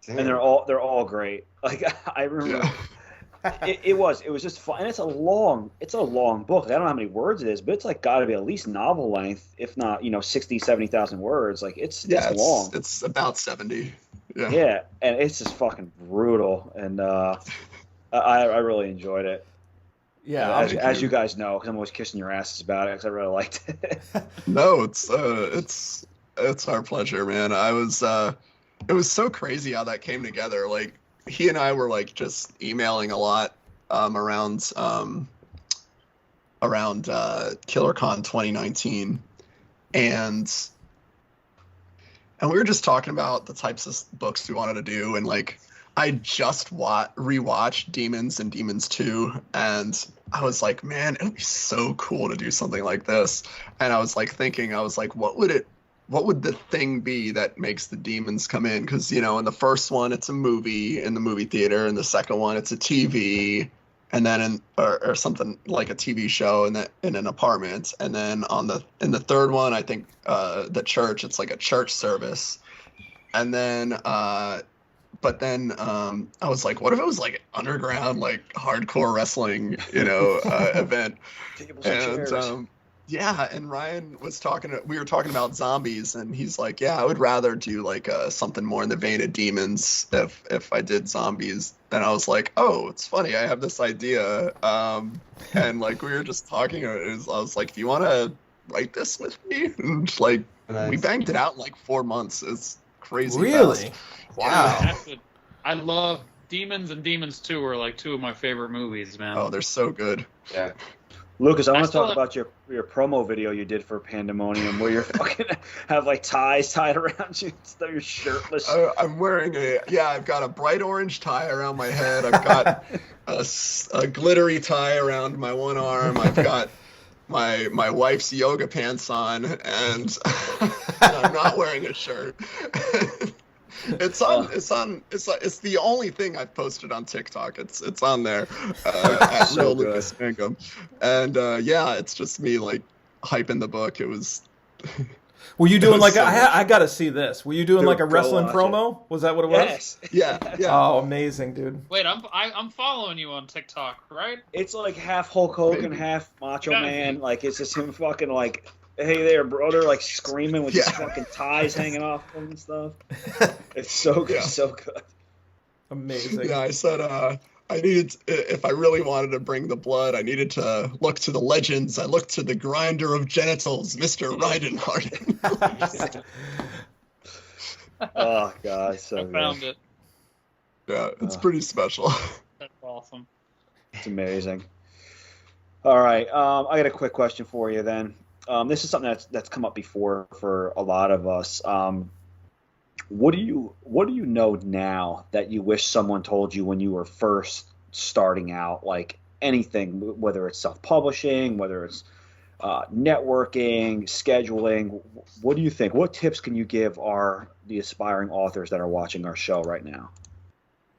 and they're all great. Like I remember. Yeah. It was just fun, and it's a long book. I don't know how many words it is, but it's like got to be at least novel length, if not 60,000-70,000 words. Like it's long. It's about 70. Yeah, and it's just fucking brutal, and I really enjoyed it. Yeah, as you guys know, because I'm always kissing your asses about it because I really liked it. No, it's our pleasure, man. It was so crazy how that came together. Like. He and I were like just emailing a lot around KillerCon 2019, and we were just talking about the types of books we wanted to do, and like I just rewatched Demons and Demons 2, and I was like, man, it would be so cool to do something like this. And I was like thinking, what would the thing be that makes the demons come in? Because, in the first one, it's a movie in the movie theater, and the second one, it's a TV, and then or something like a TV show in an apartment, and then in the third one, I think the church, it's like a church service, and then but then I was like, what if it was like an underground, like hardcore wrestling, event? And yeah, and Ryan was we were talking about zombies, and he's like, yeah, I would rather do like something more in the vein of demons if I did zombies. And I was like, oh, it's funny, I have this idea. And like we were just talking, I was like, do you want to write this with me? And like we banged it out in like 4 months. It's crazy. Really? Fast. Wow. I love Demons and Demons 2 are like two of my favorite movies, man. Oh, they're so good. Yeah. Lucas, I want to still talk about your promo video you did for Pandemonium, where you're fucking have like ties tied around you, so you're shirtless. I'm wearing I've got a bright orange tie around my head. I've got a glittery tie around my one arm. I've got my wife's yoga pants on, and I'm not wearing a shirt. It's the only thing I've posted on TikTok. It's on there at So Real good. Lucas Mangum, and it's just me like hyping the book. It was. Were you doing like so I got to see this? Were you doing Dude, like a go wrestling watch promo? Was that what it was? Yes. Yeah. Oh, amazing, dude. Wait, I'm following you on TikTok, right? It's like half Hulk Hogan, half Macho Man. Like it's just him fucking like, hey there, brother, like screaming with his fucking ties hanging off him and stuff. It's so good, so good. Amazing. Yeah, I said I needed, if I really wanted to bring the blood, I needed to look to the legends. I looked to the grinder of genitals, Mr. Reidenhardt. Oh god, so I good. found it. Yeah, it's pretty special. That's awesome. It's amazing. All right, I got a quick question for you then. This is something that's come up before for a lot of us. What do you know now that you wish someone told you when you were first starting out? Like anything, whether it's self-publishing, whether it's networking, scheduling. What do you think? What tips can you give the aspiring authors that are watching our show right now?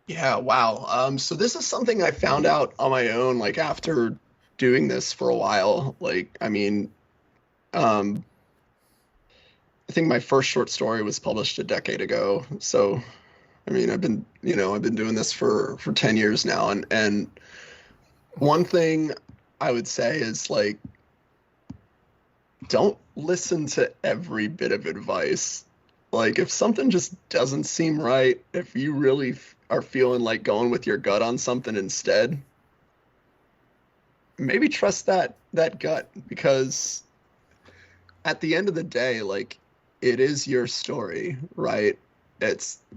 Yeah, wow. So this is something I found out on my own, like after doing this for a while. Like, I mean, I think my first short story was published a decade ago. So, I mean, I've been doing this for 10 years now. And one thing I would say is like, don't listen to every bit of advice. Like if something just doesn't seem right, if you really are feeling like going with your gut on something instead, maybe trust that gut, because at the end of the day, like it is your story, right?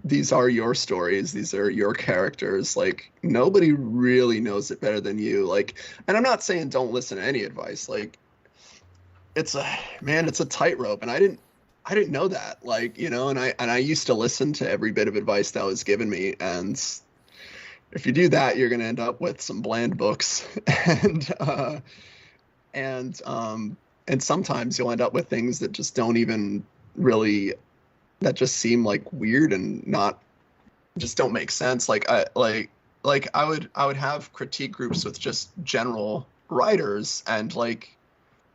These are your stories. These are your characters. Like nobody really knows it better than you. Like, and I'm not saying don't listen to any advice. Like it's a tightrope, and I didn't know that. Like, and I used to listen to every bit of advice that was given me. And if you do that, you're going to end up with some bland books. And sometimes you'll end up with things that just don't even really, that just seem like weird and just don't make sense. Like I would have critique groups with just general writers, and like,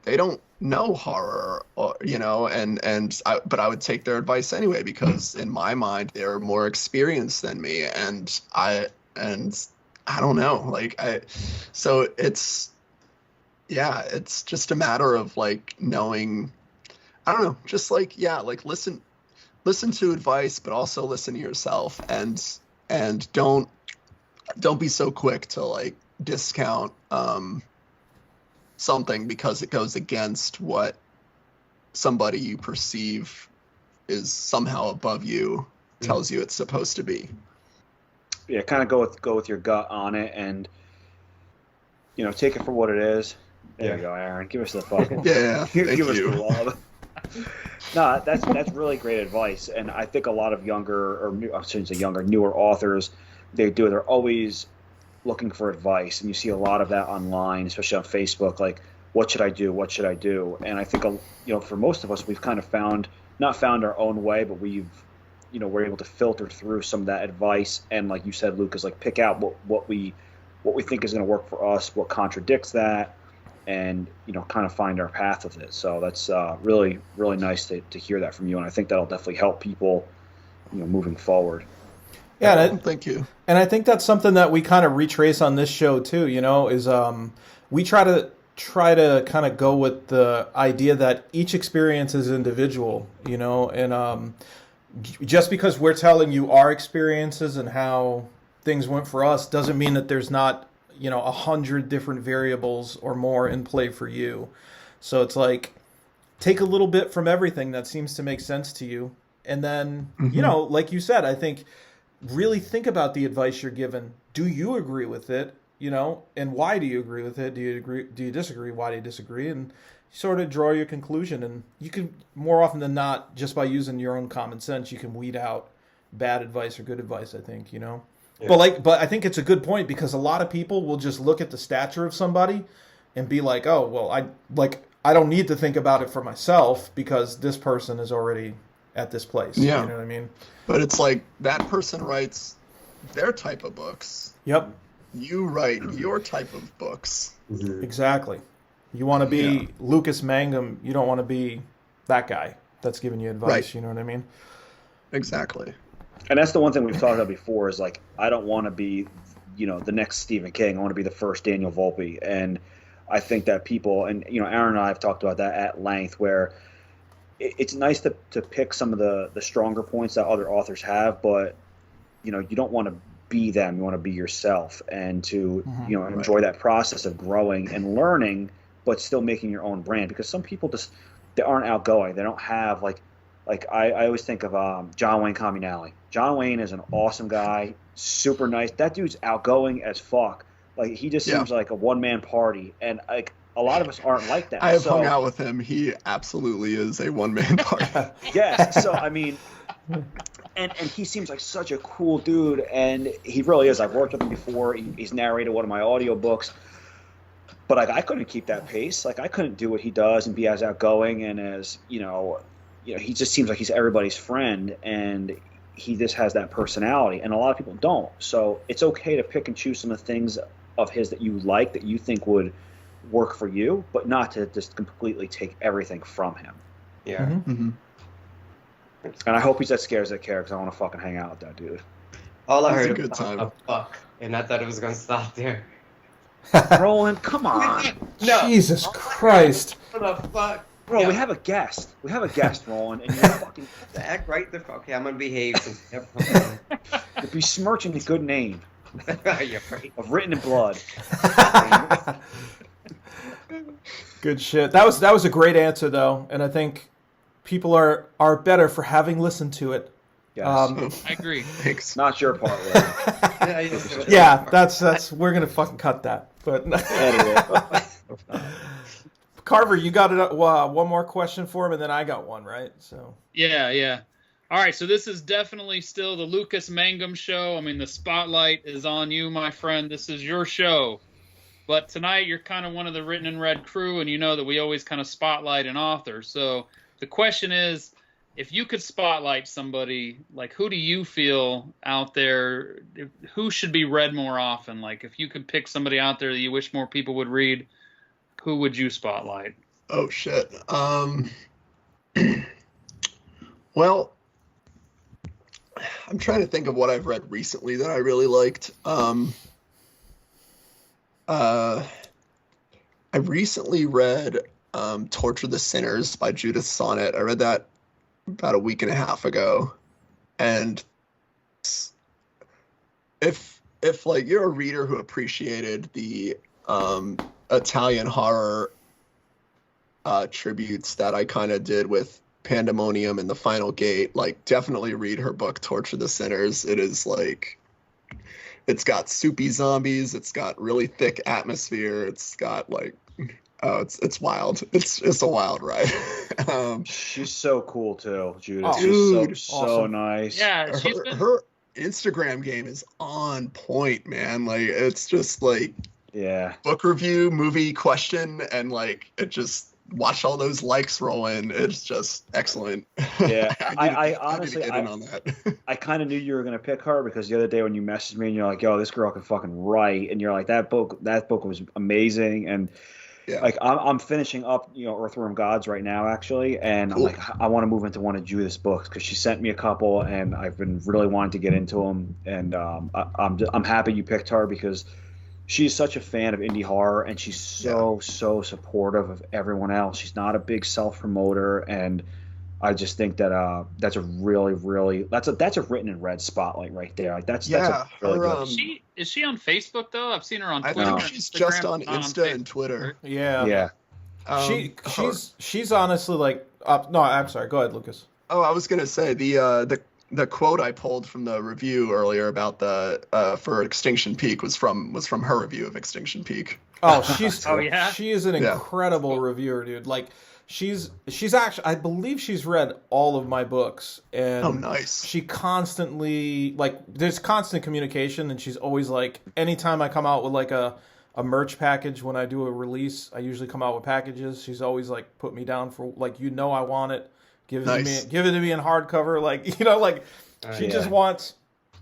they don't know horror, or, but I would take their advice anyway, because in my mind they're more experienced than me, and I don't know, so it's just a matter of like knowing, I don't know, just like, listen to advice, but also listen to yourself, and don't be so quick to like discount something because it goes against what somebody you perceive is somehow above you tells you it's supposed to be. Yeah, kind of go with your gut on it, and take it for what it is. There you go, Aaron. Give us the fucking Yeah, give us you. the love. No, that's really great advice, and I think a lot of younger, or I shouldn't say younger, newer authors, they're always looking for advice, and you see a lot of that online, especially on Facebook, like, what should I do? What should I do? And I think, for most of us, we've kind of not found our own way, but we're able to filter through some of that advice, and like you said, Lucas, like pick out what we think is going to work for us, what contradicts that, and kind of find our path with it. So that's really, really nice to hear that from you, and I think that'll definitely help people moving forward. Yeah, thank you. And I think that's something that we kind of retrace on this show too, is we try to kind of go with the idea that each experience is individual, and just because we're telling you our experiences and how things went for us doesn't mean that there's not 100 different variables or more in play for you. So it's like, take a little bit from everything that seems to make sense to you, and then like you said, I think really think about the advice you're given. Do you agree with it? And why do you agree with it? Do you agree? Do you disagree? Why do you disagree? And sort of draw your conclusion. And you can, more often than not, just by using your own common sense, you can weed out bad advice or good advice, I think, Yeah. But I think it's a good point, because a lot of people will just look at the stature of somebody and be like, oh, well, I don't need to think about it for myself because this person is already at this place. Yeah. You know what I mean? But it's like that person writes their type of books. Yep. You write your type of books. Exactly. You want to be Lucas Mangum. You don't want to be that guy that's giving you advice. Right. You know what I mean? Exactly. And that's the one thing we've talked about before is like, I don't want to be, the next Stephen King. I want to be the first Daniel Volpe. And I think that people, and, Aaron and I have talked about that at length, where it's nice to pick some of the stronger points that other authors have, but, you don't want to be them. You want to be yourself, and to, enjoy that process of growing and learning, but still making your own brand. Because some people they aren't outgoing. They don't have like I always think of John Wayne Communale. John Wayne is an awesome guy, super nice. That dude's outgoing as fuck. Like, he just seems like a one-man party, and like a lot of us aren't like that. I have hung out with him. He absolutely is a one-man party. Yes. So I mean, and he seems like such a cool dude, and he really is. I've worked with him before. He's narrated one of my audiobooks. But like, I couldn't keep that pace. Like, I couldn't do what he does and be as outgoing and as he just seems like he's everybody's friend, and he just has that personality, and a lot of people don't. So it's okay to pick and choose some of the things of his that you like, that you think would work for you, but not to just completely take everything from him. Yeah. Mm-hmm. And I hope he's as scared as I care, because I want to fucking hang out with that dude. All I It's a heard good was time. a fuck, and I thought it was going to stop there. Roland, come on. No. Jesus Christ. What the fuck? Bro, Yeah. we have a guest. Roland, and you're fucking To act right the fuck. Okay, I'm going to behave. you're besmirching the good name You're right. of Written in Blood. Good shit. That was a great answer, though, and I think people are better for having listened to it. Yes. I agree. Thanks. Not your part, Larry. Yeah, that's we're gonna fucking cut that. But Anyway. Carver, you got one more question for him, and then I got one, right? So Yeah. All right, so this is definitely still the Lucas Mangum show. I mean, the spotlight is on you, my friend. This is your show. But tonight, you're kind of one of the Written in Red crew, and you know that we always kind of spotlight an author. So the question is, if you could spotlight somebody, like, who do you feel out there, who should be read more often? Like, if you could pick somebody out there that you wish more people would read, who would you spotlight? Oh, shit. Well, I'm trying to think of what I've read recently that I really liked. I recently read Torture the Sinners by Judith Sonnet. I read that about a week and a half ago. And if like you're a reader who appreciated the Italian horror tributes that I kind of did with Pandemonium and The Final Gate, like, definitely read her book Torture the Sinners. It is like, it's got soupy zombies, it's got really thick atmosphere, it's got like Oh, it's wild. It's a wild ride. She's so cool too, Judith. Oh, dude, She's so awesome. nice. Yeah, she's been. Her Instagram game is on point, man. Like it's just like Yeah. book review, movie question, and like it just watch all those likes roll in. It's just excellent. Yeah, I honestly, get in on that. I kind of knew you were gonna pick her because the other day when you messaged me and you're like, "Yo, this girl can fucking write," and you're like, "That book was amazing," and Yeah. like I'm finishing up, Earthworm Gods right now actually, and Cool. I'm like, I want to move into one of Judith's books because she sent me a couple, and I've been really wanting to get into them, and I'm happy you picked her because she's such a fan of indie horror, and she's so supportive of everyone else. She's not a big self promoter, and I just think that that's a really that's a written and read spotlight right there. Like that's a really good. Is she on Facebook though? I've seen her on I Twitter. think she's just on Insta and Twitter. Yeah. Yeah. She's honestly like no, I'm sorry. Go ahead, Lucas. Oh, I was gonna say the quote I pulled from the review earlier about the for Extinction Peak was from her review of Extinction Peak. Oh, she's Oh, yeah? she is an incredible reviewer, dude. Like she's actually, I believe she's read all of my books, and Oh, nice. she constantly, like, there's constant communication, and she's always like, anytime I come out with like a merch package, when I do a release, I usually come out with packages. She's always like put me down for like, I want it. Give it to me in hardcover, like she just wants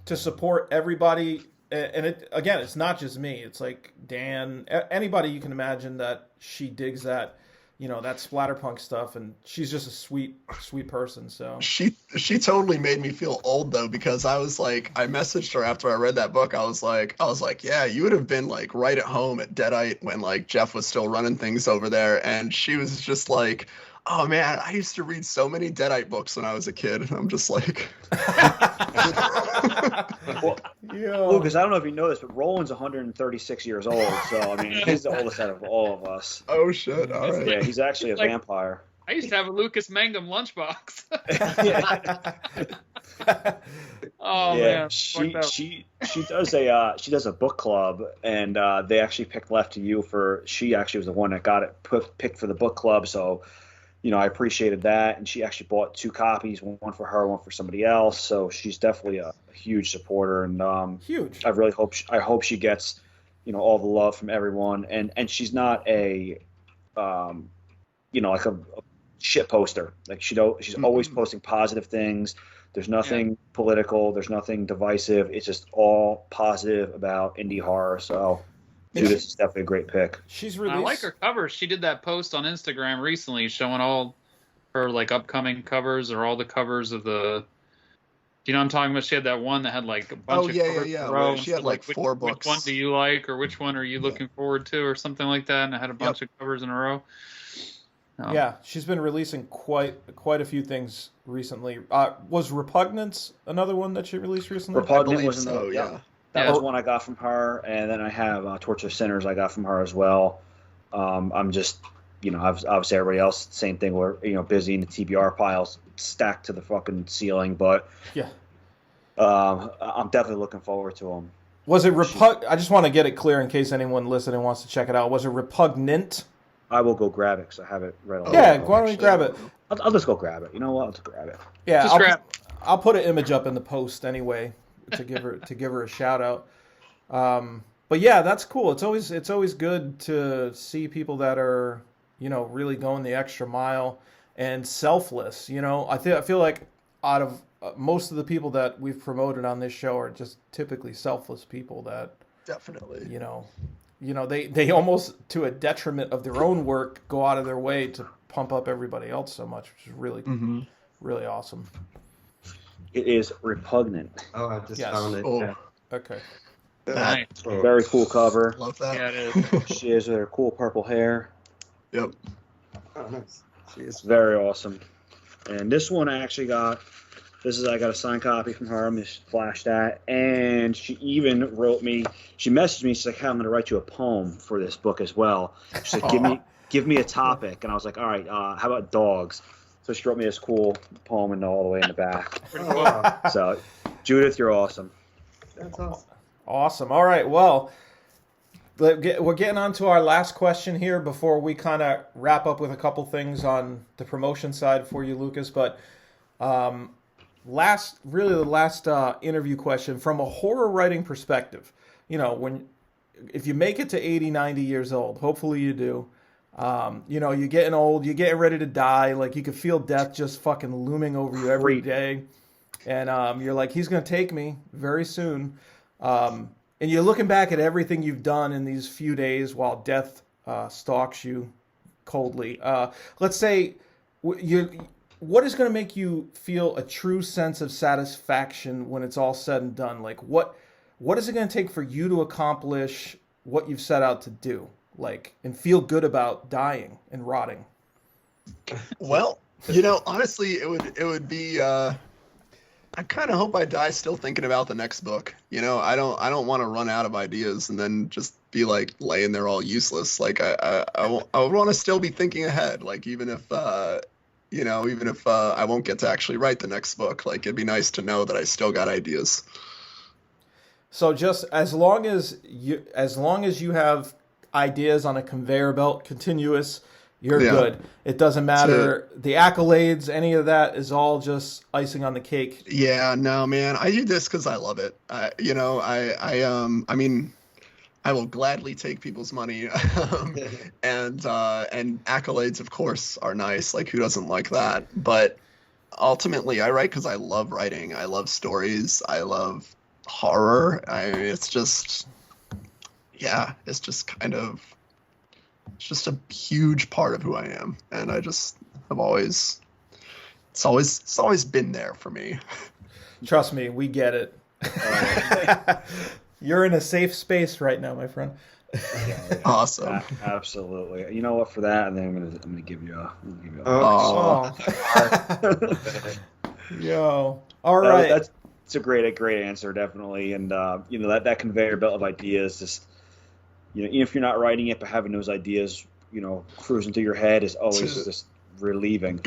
to support everybody, and it's not just me. It's like Dan, anybody you can imagine that she digs that, that splatterpunk stuff, and she's just a sweet person. So She totally made me feel old though, because I was like, I messaged her after I read that book. I was like, yeah, you would have been like right at home at Deadite when like Jeff was still running things over there, and she was just like, oh man, I used to read so many Deadite books when I was a kid. And I'm just like, Lucas, I don't know if you know this, but Roland's 136 years old, so I mean, he's the oldest out of all of us. oh shit, all right. Yeah, he's actually a vampire. I used to have a Lucas Mangum lunchbox. Oh Yeah, man, she does a book club, and they actually picked Left to You for. She actually was the one that got it picked for the book club, so. I appreciated that, and she actually bought 2 copies, one for her, one for somebody else. So she's definitely a huge supporter, and huge. I really hope she gets, all the love from everyone, and she's not a, like a shit poster. Like she's always posting positive things. There's nothing political. There's nothing divisive. It's just all positive about indie horror. So. Dude, this is definitely a great pick. She's released. I like her covers. She did that post on Instagram recently showing all her like upcoming covers or all the covers of the. You know what I'm talking about? She had that one that had like a bunch of covers in a row. She had like 4 books. Which one do you like, or which one are you looking forward to, or something like that? And it had a bunch of covers in a row. Yeah, she's been releasing quite a few things recently. Was Repugnance another one that she released recently? Repugnant was That was one I got from her, and then I have Torch of Sinners I got from her as well. I'm just, obviously everybody else, same thing. We're, busy in the TBR piles stacked to the fucking ceiling, but yeah, I'm definitely looking forward to them. Was it I just want to get it clear in case anyone listening wants to check it out. Was it Repugnant? I will go grab it because I have it right on. Yeah, why don't we grab it? I'll just go grab it. You know what? I'll just grab it. Yeah, I'll put an image up in the post anyway. To give her a shout out, but yeah, that's cool. It's always good to see people that are really going the extra mile and selfless. I feel like out of most of the people that we've promoted on this show are just typically selfless people that definitely they almost to a detriment of their own work go out of their way to pump up everybody else so much, which is really really awesome. It is Repugnant. Oh, I just found it. Oh. Yeah. Okay. Nice. Very cool cover. Love that. Yeah, it is. She has her cool purple hair. Yep. Oh, nice. It's very awesome. And this one I actually got. I got a signed copy from her. I'm just flash that. And she even wrote me. She messaged me. She's like, "Hey, I'm going to write you a poem for this book as well." She's like, "Give me a topic." And I was like, "All right. How about dogs?" So she wrote me this cool poem and all the way in the back. So, Judith, you're awesome. That's awesome. Awesome. All right. Well, we're getting on to our last question here before we kind of wrap up with a couple things on the promotion side for you, Lucas. But the last interview question from a horror writing perspective. If you make it to 80, 90 years old, hopefully you do. You're getting old, you're getting ready to die. Like, you can feel death just fucking looming over you every day. And you're like, he's going to take me very soon. And you're looking back at everything you've done in these few days while death stalks you coldly. Let's say, what is going to make you feel a true sense of satisfaction when it's all said and done? Like, what is it going to take for you to accomplish what you've set out to do? Like, and feel good about dying and rotting? Well, honestly, it would be. I kind of hope I die still thinking about the next book. I don't want to run out of ideas and then just be like laying there all useless. Like, I would want to still be thinking ahead. Like, even if I won't get to actually write the next book, like, it'd be nice to know that I still got ideas. So just as long as you have ideas on a conveyor belt, continuous, you're good. It doesn't matter. The accolades, any of that is all just icing on the cake. Yeah, no, man. I do this because I love it. I will gladly take people's money. And accolades, of course, are nice. Like, who doesn't like that? But ultimately, I write because I love writing. I love stories. I love horror. It's just a huge part of who I am, and I just have always it's always been there for me. Trust me, we get it. You're in a safe space right now, my friend. Awesome. Absolutely. You know what? For that, and then I'm gonna give you a. Yo. All right. That's a great answer, definitely, and that conveyor belt of ideas just. Even if you're not writing it, but having those ideas, cruising through your head is always just relieving.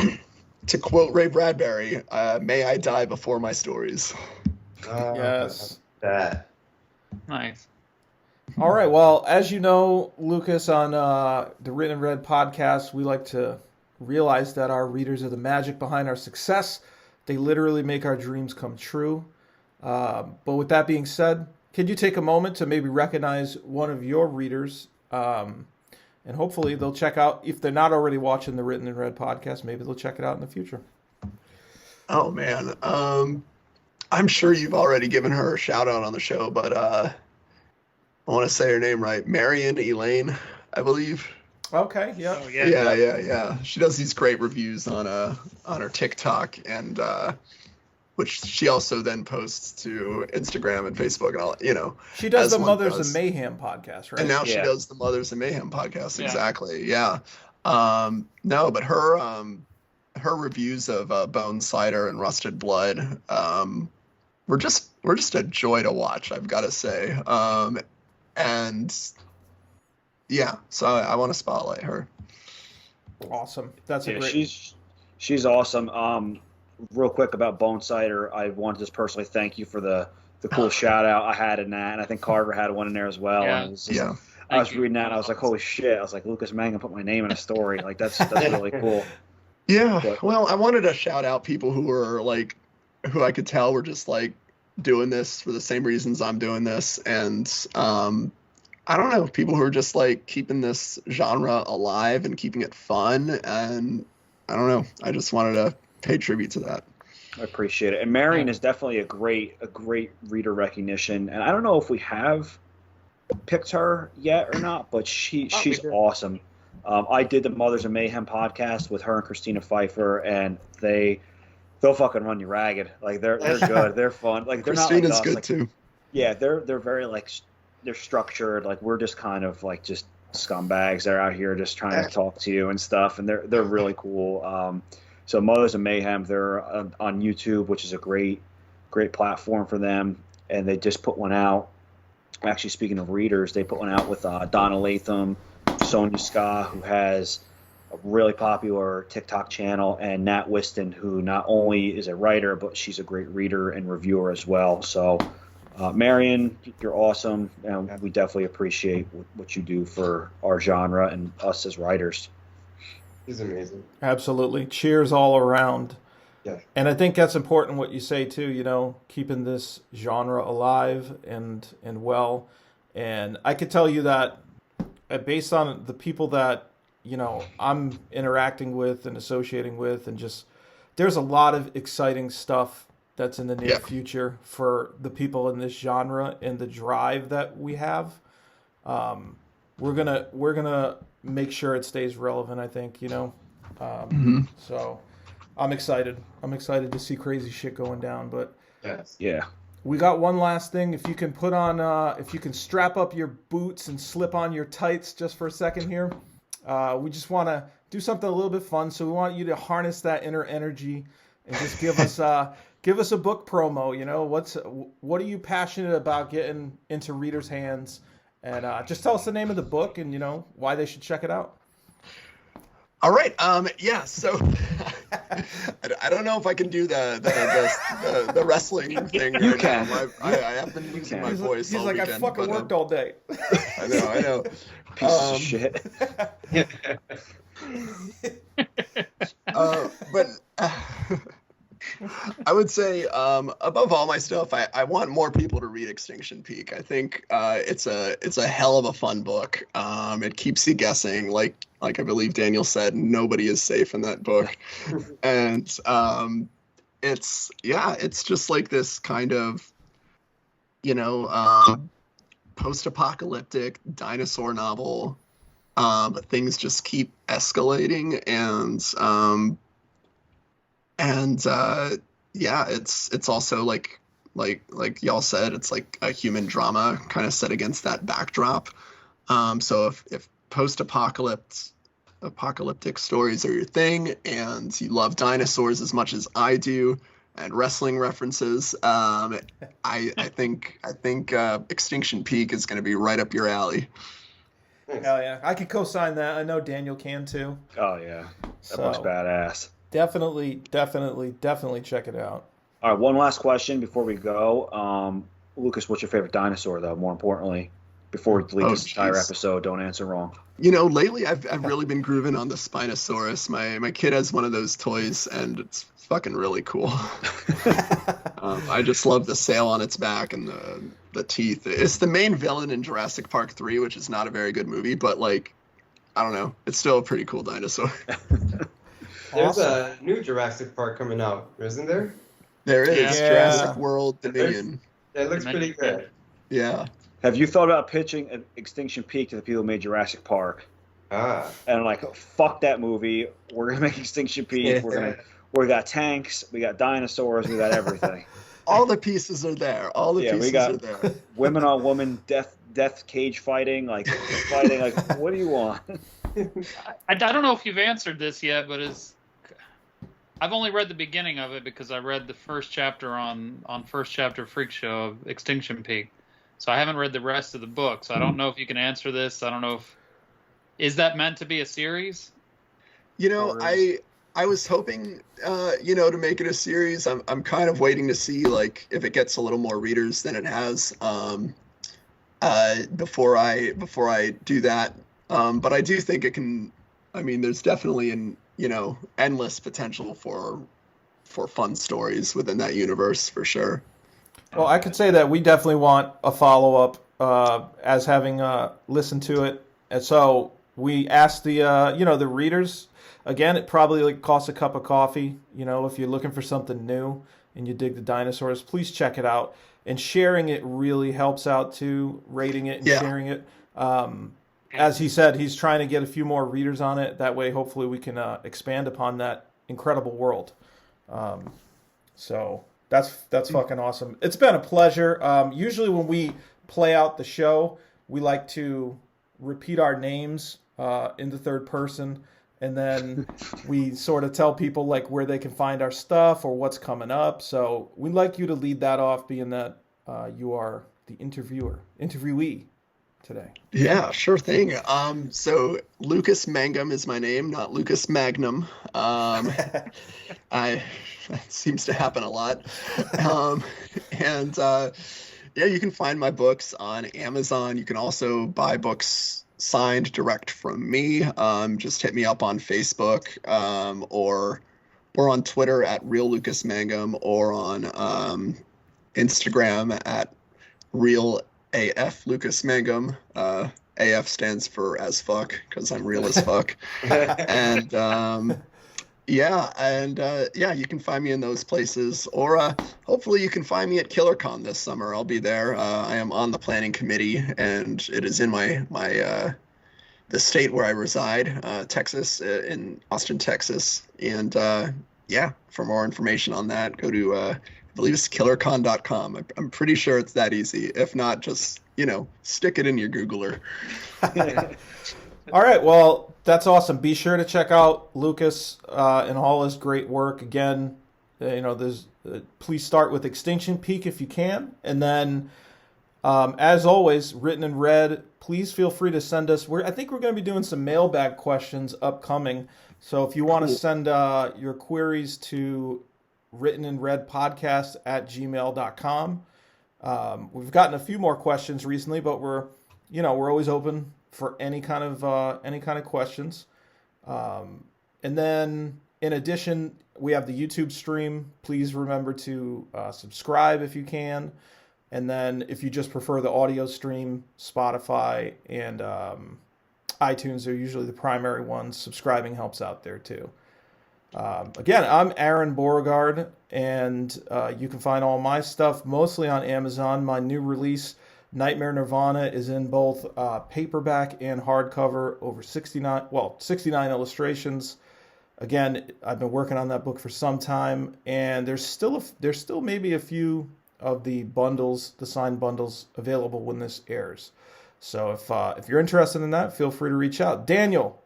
To quote Ray Bradbury, "May I die before my stories." Yes. That. Nice. All right. Well, as you know, Lucas, on the Written and Read podcast, we like to realize that our readers are the magic behind our success. They literally make our dreams come true. But with that being said, could you take a moment to maybe recognize one of your readers, and hopefully they'll check out, if they're not already watching the Written and Read podcast, maybe they'll check it out in the future. Oh, man. I'm sure you've already given her a shout out on the show, but I want to say her name right. Marion Elaine, I believe. Okay, yeah. Oh, yeah. Yeah. She does these great reviews on her TikTok, and which she also then posts to Instagram and Facebook and all, She does the Mothers of Mayhem podcast, right? And now she does the Mothers of Mayhem podcast, exactly. Yeah. No, but her reviews of Bone Cider and Rusted Blood were just a joy to watch, I've got to say. And yeah, so I want to spotlight her. Awesome. That's a great. She's awesome. Real quick about Bone Cider, I want to just personally thank you for the cool shout out I had in that, and I think Carver had one in there as well. Yeah. And it was just, I was reading that and I was like, holy shit! I was like, Lucas Mangum put my name in a story. Like, that's really cool. Yeah. But, well, I wanted to shout out people who I could tell were just like doing this for the same reasons I'm doing this, and I don't know, people who are just like keeping this genre alive and keeping it fun, and I don't know. I just wanted to pay tribute to that. I appreciate it. And Marion is definitely a great reader recognition. And I don't know if we have picked her yet or not, but she's awesome. I did the Mothers of Mayhem podcast with her and Christina Pfeiffer, and they'll fucking run you ragged. Like, they're good. They're fun. Like, they're Christina's not like good like, too. Yeah, they're very like, they're structured. Like, we're just kind of like just scumbags. They're out here just trying to talk to you and stuff, and they're really cool. So Mothers of Mayhem, they're on YouTube, which is a great platform for them, and they just put one out. Actually, speaking of readers, they put one out with Donna Latham, Sonia Ska, who has a really popular TikTok channel, and Nat Whiston, who not only is a writer, but she's a great reader and reviewer as well. So Marion, you're awesome. We definitely appreciate what you do for our genre and us as writers. He's amazing. Absolutely. Cheers all around. Yeah. And I think that's important what you say too, you know, keeping this genre alive and well. And I could tell you that based on the people that, you know, I'm interacting with and associating with, and just there's a lot of exciting stuff that's in the near future for the people in this genre and the drive that we have. We're gonna make sure it stays relevant, I think, you know. So I'm excited. I'm excited to see crazy shit going down. But yeah, we got one last thing. If you can put on, if you can strap up your boots and slip on your tights just for a second here. We just want to do something a little bit fun. So we want you to harness that inner energy and just give us a book promo. You know, what are you passionate about getting into readers' hands? And just tell us the name of the book and, you know, why they should check it out. All right. So I don't know if I can do the wrestling thing. You right can. now. I have been using my voice. He's all like, weekend, I fucking worked all day. I know. Pieces of shit. But I would say, above all my stuff, I want more people to read Extinction Peak. I think it's a hell of a fun book. It keeps you guessing, like I believe Daniel said, nobody is safe in that book, and it's just like this kind of, you know, post-apocalyptic dinosaur novel. Things just keep escalating, it's also like y'all said, it's like a human drama kind of set against that backdrop. So if post-apocalyptic stories are your thing and you love dinosaurs as much as I do and wrestling references, I think Extinction Peak is going to be right up your alley. Hell yeah. I can co-sign that. I know Daniel can too. Oh yeah, that book's badass. Definitely check it out. All right, one last question before we go. Lucas, what's your favorite dinosaur, though? More importantly, before we delete this entire episode, don't answer wrong. You know, lately I've really been grooving on the Spinosaurus. My kid has one of those toys, and it's fucking really cool. I just love the sail on its back and the teeth. It's the main villain in Jurassic Park 3, which is not a very good movie, but like, I don't know, it's still a pretty cool dinosaur. There's a new Jurassic Park coming out, isn't there? There is. Yeah. Jurassic World Dominion. That looks pretty good. Yeah. Have you thought about pitching an Extinction Peak to the people who made Jurassic Park? And like, fuck that movie. We're gonna make Extinction Peak. Yeah. We got tanks. We got dinosaurs. We got everything. All the pieces are there. We got women on woman death cage fighting. Like what do you want? I don't know if you've answered this yet, but I've only read the beginning of it because I read the first chapter on First Chapter Freak Show of Extinction Peak. So I haven't read the rest of the book. So I don't know if you can answer this. I don't know is that meant to be a series? You know, I was hoping, to make it a series. I'm kind of waiting to see like if it gets a little more readers than it has before I do that. But I do think it can. I mean, there's definitely endless potential for fun stories within that universe for sure. Well, I could say that we definitely want a follow-up as having listened to it. And so we asked the readers, again, it probably costs a cup of coffee. You know, if you're looking for something new and you dig the dinosaurs, please check it out. And sharing it really helps out too, rating it and sharing it. As he said, he's trying to get a few more readers on it. That way, hopefully, we can expand upon that incredible world. So that's fucking awesome. It's been a pleasure. Usually when we play out the show, we like to repeat our names in the third person. And then we sort of tell people like where they can find our stuff or what's coming up. So we'd like you to lead that off, being that you are the interviewee today. Yeah, sure thing. So Lucas Mangum is my name, not Lucas Magnum. That seems to happen a lot. Yeah, you can find my books on Amazon. You can also buy books signed direct from me. Just hit me up on Facebook, or on Twitter at Real Lucas Mangum, or on Instagram at Real AF Lucas Mangum. AF stands for as fuck, because I'm real as fuck. And yeah, you can find me in those places, or hopefully you can find me at KillerCon this summer. I'll be there. I am on the planning committee, and it is in my the state where I reside, Texas, in Austin, Texas. And yeah, for more information on that, go to I believe it's killercon.com. I'm pretty sure it's that easy. If not, just stick it in your Googler. All right, well, that's awesome. Be sure to check out Lucas and all his great work. Again, there's please start with Extinction Peak if you can, and then as always, Written in Red. Please feel free to send us. I think we're going to be doing some mailbag questions upcoming. So if you want to send your queries to writteninredpodcast@gmail.com. We've gotten a few more questions recently, but we're always open for any kind of questions. And then in addition, we have the YouTube stream. Please remember to subscribe if you can. And then if you just prefer the audio stream, Spotify and iTunes are usually the primary ones. Subscribing helps out there too. Again, I'm Aaron Beauregard, and you can find all my stuff mostly on Amazon. My new release, Nightmare Nirvana, is in both paperback and hardcover, over 69 illustrations. Again, I've been working on that book for some time, and there's still maybe a few of the bundles, the signed bundles, available when this airs. So if you're interested in that, feel free to reach out. Daniel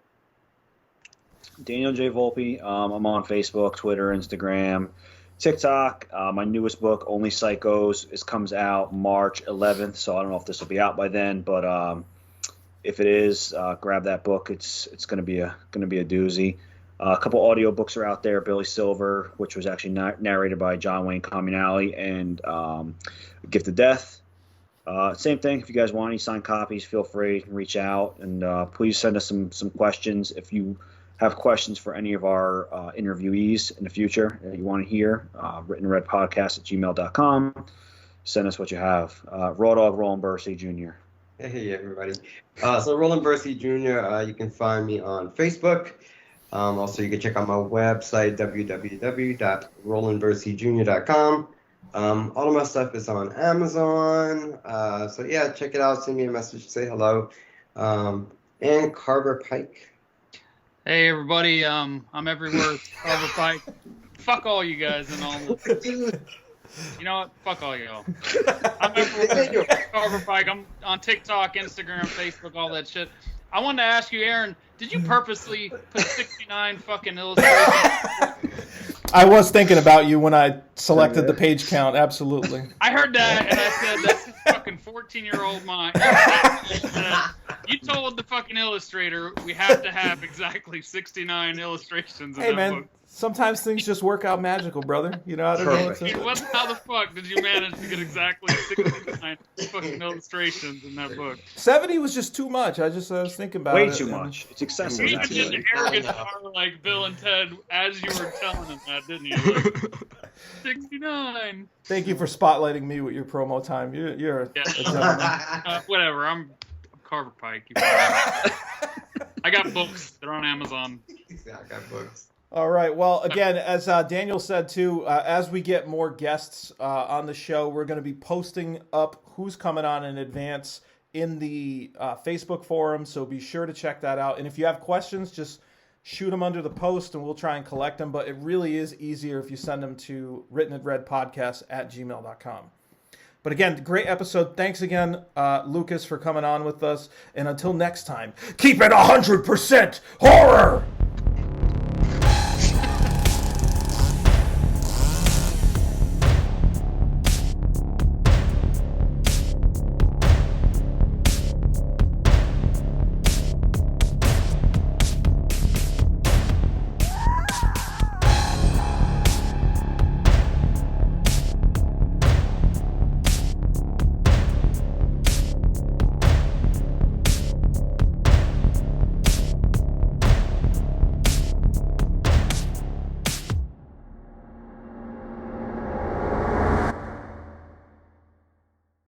J. Volpe. I'm on Facebook, Twitter, Instagram, TikTok. My newest book, Only Psychos, comes out March 11th. So I don't know if this will be out by then, but if it is, grab that book. It's going to be a doozy. A couple audiobooks are out there. Billy Silver, which was actually narrated by John Wayne Communale, and Gift of Death. Same thing. If you guys want any signed copies, feel free to reach out, and please send us some questions. If you have questions for any of our interviewees in the future that you want to hear, writtenredpodcast@gmail.com. Send us what you have. Raw Dog Roland Bursey Jr. Hey, everybody. So Roland Bursey Jr., you can find me on Facebook. Also, you can check out my website, www.rolandburseyjr.com. All of my stuff is on Amazon. So, yeah, check it out. Send me a message. Say hello. And Carver Pike. Hey everybody, I'm everywhere. Carver Pike. Fuck all you guys and all. You know what? Fuck all y'all. I'm everywhere. Carver Pike. I'm on TikTok, Instagram, Facebook, all that shit. I wanted to ask you, Aaron, did you purposely put 69 fucking illustrations? I was thinking about you when I selected the page count. Absolutely. I heard that and I said, that's his fucking 14-year-old mind. You told the fucking illustrator we have to have exactly 69 illustrations in that book. Sometimes things just work out magical, brother. You know how to do it. How the fuck did you manage to get exactly 69 fucking illustrations in that book? 70 was just too much. I was thinking about it. Way too much. It's excessive. You did the arrogant part like Bill and Ted as you were telling them that, didn't you? Like, 69. Thank you for spotlighting me with your promo time. You're a gentleman. Whatever. I'm Carver Pike. I got books. They're on Amazon. Yeah, I got books. All right. Well, again, as Daniel said too, as we get more guests on the show, we're going to be posting up who's coming on in advance in the Facebook forum. So be sure to check that out. And if you have questions, just shoot them under the post and we'll try and collect them. But it really is easier if you send them to writtenredpodcast@gmail.com. But again, great episode. Thanks again, Lucas, for coming on with us. And until next time, keep it 100% horror!